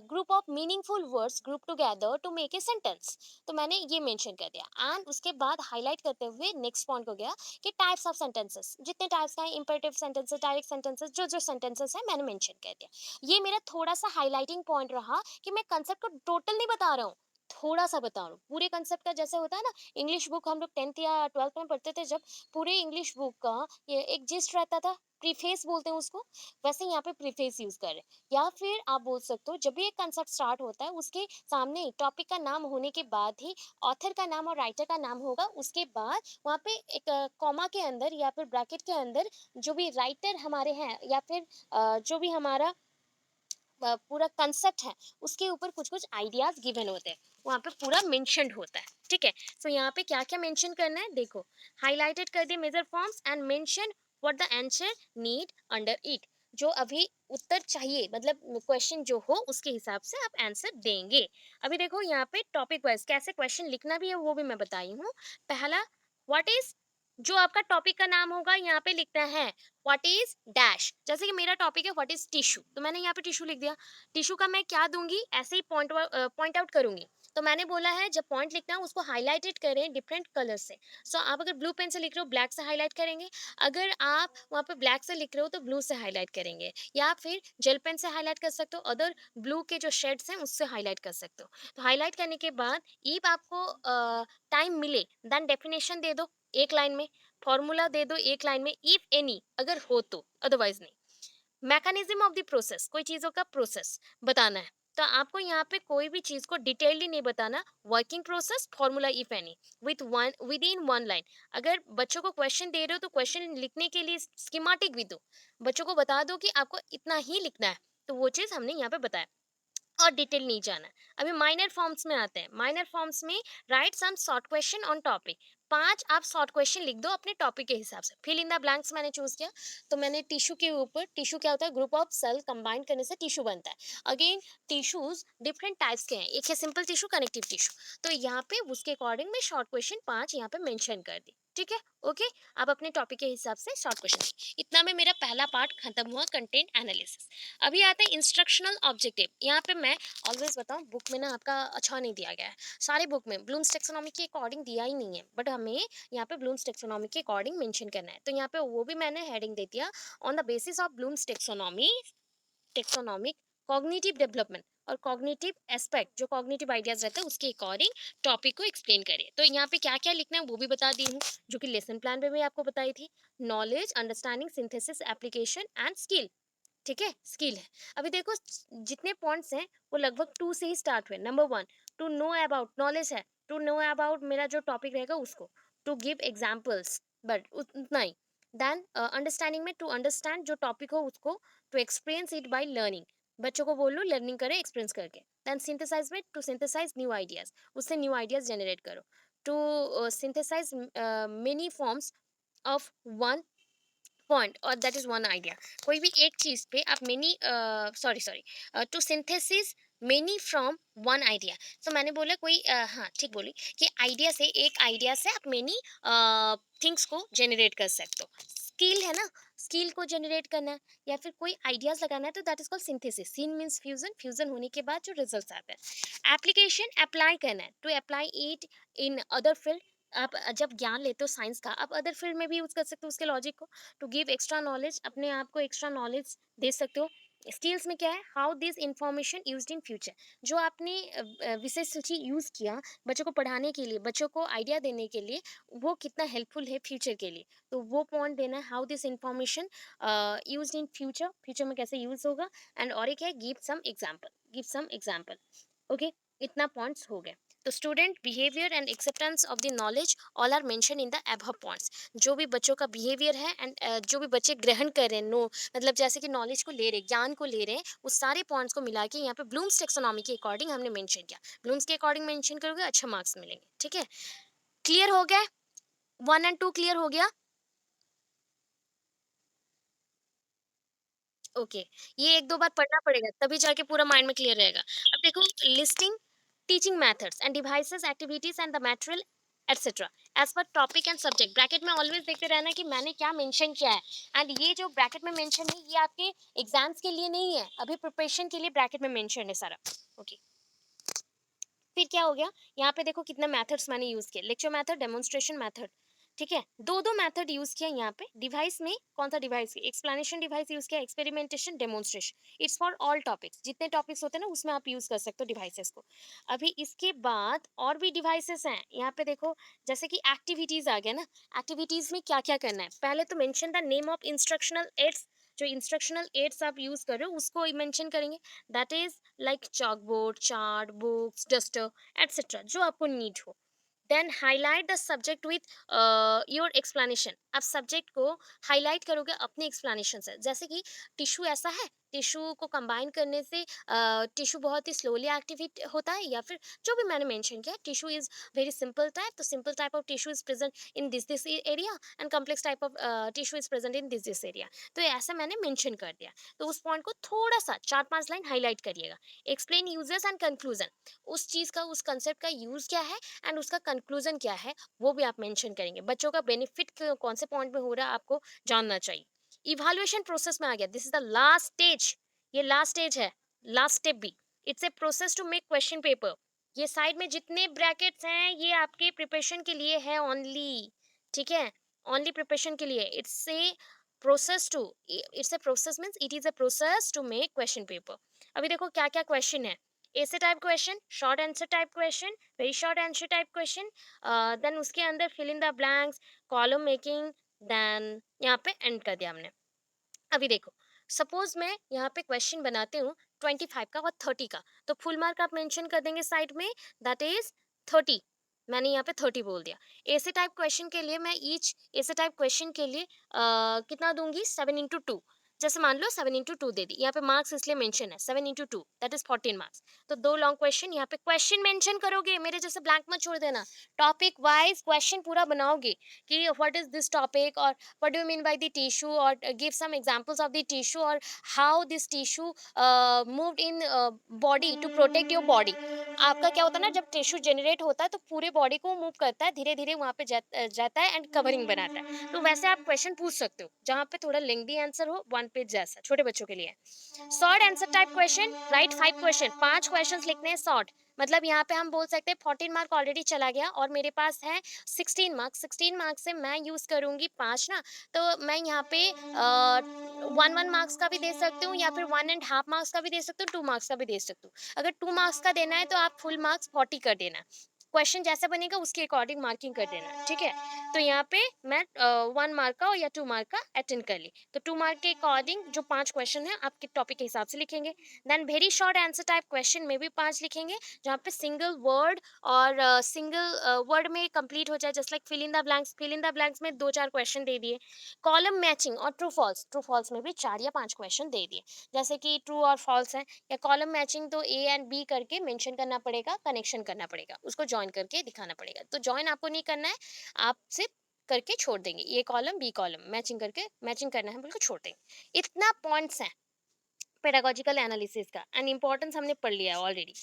group of meaningful words group together to make a sentence. तो मैंने ये मेंशन कर दिया एंड उसके बाद हाईलाइट करते हुए नेक्स्ट पॉइंट हो गया कि टाइप्स ऑफ सेंटेंसेस, जितने टाइप्स का है, इंपेरेटिव सेंटेंसेस, डायरेक्ट सेंटेंसेस, जो जो सेंटेंसेस है मैंने मेंशन कर दिया। ये मेरा थोड़ा सा हाईलाइटिंग पॉइंट रहा कि मैं कंसेप्ट को टोटल नहीं बता रहा हूँ, थोड़ा सा बता रहा हूँ। पूरे कंसेप्ट का जैसे होता है ना, इंग्लिश बुक हम लोग 10th या 12th में पढ़ते थे जब, पूरे इंग्लिश बुक का ये एक जिस्ट रहता था, प्रीफेस बोलते हैं उसको, वैसे यहाँ पे प्रीफेस यूज कर रहे हैं। या फिर आप बोल सकते हो जब भी एक कंसेप्ट स्टार्ट होता है उसके सामने टॉपिक का नाम होने के बाद ही ऑथर का नाम और राइटर का नाम होगा, उसके बाद वहाँ पे एक कॉमा के अंदर या फिर ब्रैकेट के अंदर जो भी राइटर हमारे हैं या फिर जो भी हमारा पूरा कंसेप्ट है उसके ऊपर कुछ कुछ आइडियाज गिवन होते हैं, वहाँ पे पूरा मेंशन्ड होता है। ठीक है, सो यहाँ पे क्या क्या मेंशन करना है देखो, हाईलाइटेड कर दिए major forms and mention what the answer need under it. जो अभी उत्तर चाहिए मतलब क्वेश्चन जो हो उसके हिसाब से आप आंसर देंगे। अभी देखो यहाँ पे टॉपिक वाइज कैसे क्वेश्चन लिखना भी है वो भी मैं बताई हूँ। पहला, व्हाट इज, जो आपका टॉपिक का नाम होगा यहाँ पे लिखना है व्हाट इज डैश। जैसे कि मेरा टॉपिक है व्हाट इज टिश्यू, तो मैंने यहाँ पे टिश्यू लिख दिया। टिश्यू का मैं क्या दूंगी, ऐसे ही पॉइंट आउट करूंगी। तो मैंने बोला है जब पॉइंट लिखना है उसको हाईलाइटेड करें डिफरेंट कलर से। सो आप अगर ब्लू पेन से लिख रहे हो ब्लैक से हाईलाइट करेंगे, अगर आप वहाँ पे ब्लैक से लिख रहे हो तो ब्लू से हाईलाइट करेंगे, या फिर जेल पेन से हाईलाइट कर सकते हो, अदर ब्लू के जो शेड्स हैं उससे हाईलाइट कर सकते हो। तो हाईलाइट करने के बाद इफ आपको टाइम मिले देन डेफिनेशन दे दो एक लाइन में, फॉर्मूला दे दो एक लाइन में इफ एनी, अगर हो तो, अदरवाइज नहीं। मैकेनिज्म ऑफ द प्रोसेस, कोई चीजों का प्रोसेस बताना है, तो आपको यहाँ पे कोई भी चीज को डिटेलली नहीं बताना, working process, formula if any, with in one line. अगर बच्चों को क्वेश्चन दे रहे हो तो क्वेश्चन लिखने के लिए स्कीमेटिक भी दो, बच्चों को बता दो कि आपको इतना ही लिखना है। तो वो चीज हमने यहाँ पे बताया और डिटेल नहीं जाना। अभी माइनर फॉर्म्स में आते हैं। माइनर फॉर्म्स में write some short question on topic, 5 आप शॉर्ट क्वेश्चन लिख दो अपने टॉपिक के हिसाब से। फिल इन द ब्लैंक्स मैंने चूज किया, तो मैंने टिश्यू के ऊपर, टिश्यू क्या होता है, ग्रुप ऑफ सेल कंबाइन करने से टिश्यू बनता है। अगेन टिश्यूज डिफरेंट टाइप्स के हैं, एक है सिंपल टिश्यू, कनेक्टिव टिश्यू। तो यहाँ पे उसके अकॉर्डिंग मैं शॉर्ट क्वेश्चन 5 यहाँ पे मेंशन कर दी। ठीक है, ओके। आप अपने टॉपिक के हिसाब से शॉर्ट क्वेश्चन। इतना में मेरा पहला पार्ट खत्म हुआ, कंटेंट एनालिसिस। अभी आता है इंस्ट्रक्शनल ऑब्जेक्टिव। यहाँ पे मैं ऑलवेज बताऊं, बुक में ना आपका अच्छा नहीं दिया गया है, सारे बुक में ब्लूम्स टेक्सोनॉमी के अकॉर्डिंग दिया ही नहीं है, बट हमें यहाँ पे ब्लूम्स टेक्सोनॉमी के अकॉर्डिंग मेंशन करना है। तो यहाँ पे वो भी मैंने हेडिंग दे दिया, on the basis of blooms taxonomy, taxonomic cognitive development और कॉग्निटिव एस्पेक्ट, जो कॉग्निटिव आइडियाज रहते हैं उसके अकॉर्डिंग टॉपिक को एक्सप्लेन करिए। तो यहाँ पे क्या क्या लिखना है वो भी बता दी हूँ, जो कि लेसन प्लान में भी आपको बताई थी। Knowledge, understanding, synthesis, application and skill. ठीक है, स्किल है। अभी देखो जितने पॉइंट्स हैं वो लगभग 2 से ही स्टार्ट हुए। Number 1 to know about, knowledge है, टू नो अबाउट मेरा जो टॉपिक रहेगा उसको, टू गिव एग्जांपल्स, बट उतना ही। देन अंडरस्टैंडिंग में टू अंडरस्टैंड जो टॉपिक हो उसको, to experience it by learning, बच्चों को बोलो लर्निंग करें एक्सपीरियंस करके। देन सिंथेसाइज में टू सिंथेसाइज न्यू आइडियाज, उससे न्यू आइडियाज जनरेट करो। To synthesize many forms of one point और दैट इज वन आइडिया। कोई भी एक चीज पे आप many, sorry sorry, to synthesis many from one idea. तो मैंने बोला कोई हाँ ठीक बोली कि आइडिया से, एक आइडिया से आप मेनी थिंग्स को जनरेट कर सकते हो। स्किल है ना, स्किल को जनरेट करना है या फिर कोई आइडियाज लगाना है, तो that is called synthesis. Syn means fusion, fusion होने के बाद जो रिजल्ट आते हैं। एप्लीकेशन, अप्लाई करना है, to apply it in other field. आप जब ज्ञान लेते हो साइंस का, आप अदर फील्ड में भी यूज कर सकते हो उसके लॉजिक को। टू गिव एक्स्ट्रा नॉलेज, अपने आप को एक्स्ट्रा नॉलेज दे सकते हो। स्किल्स में क्या है, how this information used in future, जो आपने विषय सूची यूज किया बच्चों को पढ़ाने के लिए, बच्चों को आइडिया देने के लिए, वो कितना हेल्पफुल है फ्यूचर के लिए। तो वो पॉइंट देना है, how this information used in future, future में कैसे यूज होगा। एंड और एक है give some example, give some example. Okay, इतना पॉइंट्स हो गए। तो student behaviour and acceptance of the knowledge all are mention in the above points. जो भी बच्चों का बिहेवियर है एंड जो भी बच्चे ग्रहण कर रहे हैं, नो मतलब जैसे कि नॉलेज को ले रहे हैं, ज्ञान को ले रहे हैं, उस सारे पॉइंट्स को मिला के यहाँ पे ब्लूम्स टेक्सोनॉमी के अकॉर्डिंग हमने मेंशन किया। ब्लूम्स के अकॉर्डिंग मेंशन करोगे अच्छे मार्क्स मिलेंगे। ठीक है, क्लियर हो गया, 1 और 2 क्लियर हो गया। ओके, ये एक दो बार पढ़ना पड़ेगा तभी जाके पूरा माइंड में क्लियर रहेगा। अब देखो, listing teaching methods and devices, activities and the material etcetera as per topic and subject. Bracket में ऑलवेज देखते रहना कि मैंने क्या मेंशन किया है, एंड ये जो ब्रैकेट में मेंशन है ये आपके एग्जाम्स के लिए नहीं है, अभी प्रिपरेशन के लिए ब्रैकेट में मेंशन है सारा। ओके फिर क्या हो गया, यहाँ पे देखो कितना मेथड्स मैंने यूज किए, लेक्चर मेथड, डेमोन्स्ट्रेशन मेथड, ठीक है, दो दो मेथड यूज किया यहाँ पे। डिवाइस में कौन सा डिवाइस, एक्सप्लेनेशन डिवाइस यूज किया, experimentation, demonstration, it's for all topics, जितने टॉपिक्स होते हैं ना उसमें आप यूज कर सकते हो डिवाइसेस को। अभी इसके बाद और भी डिवाइसेस हैं यहाँ पे देखो, जैसे कि एक्टिविटीज आ गया ना, एक्टिविटीज में क्या क्या करना है, पहले तो mention the name of instructional aids, जो इंस्ट्रक्शनल एड्स आप यूज कर रहे हो उसको मेंशन करेंगे, that is like chalkboard, chart, books, duster etcetera जो आपको नीड हो। Then highlight the subject with your explanation, आप सब्जेक्ट को हाईलाइट करोगे अपने एक्सप्लेनेशन से, जैसे कि टिश्यू ऐसा है, टिश्यू को कंबाइन करने से टिश्यू बहुत ही स्लोली एक्टिवेट होता है, या फिर जो भी मैंने मेंशन किया, tissue is very simple type, तो simple type of tissue is present in this area, and complex type of tissue is present in this area. तो ऐसा मैंने मेंशन कर दिया, तो उस पॉइंट को थोड़ा सा 4-5 लाइन हाईलाइट करिएगा। एक्सप्लेन यूजेस एंड कंक्लूजन, उस चीज का, उस कंसेप्ट का यूज क्या है एंड उसका कंक्लूजन क्या है वो भी आप मेंशन करेंगे। बच्चों का बेनिफिट कौन से पॉइंट में हो रहा है आपको जानना चाहिए। इवैल्यूएशन प्रोसेस में आ गया, this is the last stage, ये लास्ट स्टेज है, लास्ट स्टेप भी। It's a process to make question paper, ये साइड में जितने ब्रैकेट्स हैं ये आपके प्रिपरेशन के लिए है ओनली, ठीक है, ओनली प्रिपरेशन के लिए। It's a process means it is a process to make question paper. अभी देखो क्या क्या क्वेश्चन है, ऐसे type question, short answer type question, very short answer type question, then उसके अंदर fill in the blanks, column making, then यहाँ पे एंड कर दिया हमने। अभी देखो सपोज मैं यहाँ पे क्वेश्चन बनाती हूँ 25 का और 30 का, तो फुल मार्क आप मेंशन कर देंगे साइड में, दैट इज 30, मैंने यहाँ पे 30 बोल दिया। ऐसे टाइप क्वेश्चन के लिए मैं ईच ऐसे टाइप क्वेश्चन के लिए कितना दूंगी, 7 into 2, जैसे मान लो 7 into 2 दे दी, यहाँ पे मार्क्स इसलिए मेंशन है 7 into 2, दैट इज 14 मार्क्स। तो दो लॉन्ग क्वेश्चन यहाँ पे क्वेश्चन मेंशन करोगे, मेरे जैसे ब्लैंक मत छोड़ देना, टॉपिक वाइज क्वेश्चन पूरा बनाओगे कि व्हाट इज दिस टॉपिक, और what do you mean by the tissue, or give some examples of the tissue, or how this tissue moved in body to protect your body। आपका क्या होता है ना, जब टिश्यू जनरेट होता है तो पूरे बॉडी को मूव करता है, धीरे धीरे वहां पे जाता है एंड कवरिंग बनाता है। तो वैसे आप क्वेश्चन पूछ सकते हो जहाँ पे थोड़ा लेंथी आंसर हो, 1 पेज जैसा, छोटे बच्चों के लिए। Short answer type question, right 5 question, 5 question लिखने हैं शॉर्ट, मतलब यहाँ पे हम बोल सकते हैं 14 मार्क ऑलरेडी चला गया और मेरे पास है 16 मार्क्स, 16 मार्क्स से मैं यूज करूंगी 5 ना, तो मैं यहाँ पे 1 1 मार्क्स का भी दे सकती हूँ, या फिर 1.5 मार्क्स का भी दे सकती हूँ, 2 मार्क्स का भी दे सकती हूँ। अगर 2 मार्क्स का देना है तो आप फुल मार्क्स 40 कर देना, क्वेश्चन जैसा बनेगा उसके अकॉर्डिंग मार्किंग कर देना, ठीक है। तो यहाँ पे मैं 1 मार्क का या 2 मार्क का अटेंड कर ली, तो 2 मार्क के अकॉर्डिंग जो 5 क्वेश्चन है आपके टॉपिक के हिसाब से लिखेंगे। Then very short answer type question में भी 5 लिखेंगे, जहाँ पे सिंगल वर्ड और सिंगल वर्ड में कंप्लीट हो जाए, just like fill in the blanks, fill in the blanks में 2-4 क्वेश्चन दे दिए। कॉलम मैचिंग और ट्रू फॉल्स में भी 4 या 5 क्वेश्चन दे दिए, जैसे कि ट्रू और फॉल्स है, या कॉलम मैचिंग तो ए एंड बी करके मेंशन करना पड़ेगा, कनेक्शन करना पड़ेगा, उसको ज्वाइन करके दिखाना पड़ेगा। तो ज्वाइन आपको नहीं करना है, आप सिर्फ करके छोड़ देंगे, ए कॉलम बी कॉलम मैचिंग करके, मैचिंग करना है बिल्कुल छोड़ देंगे। इतना पॉइंट्स है पेडागोजिकल एनालिसिस का, एंड इंपॉर्टेंस हमने पढ़ लिया है ऑलरेडी।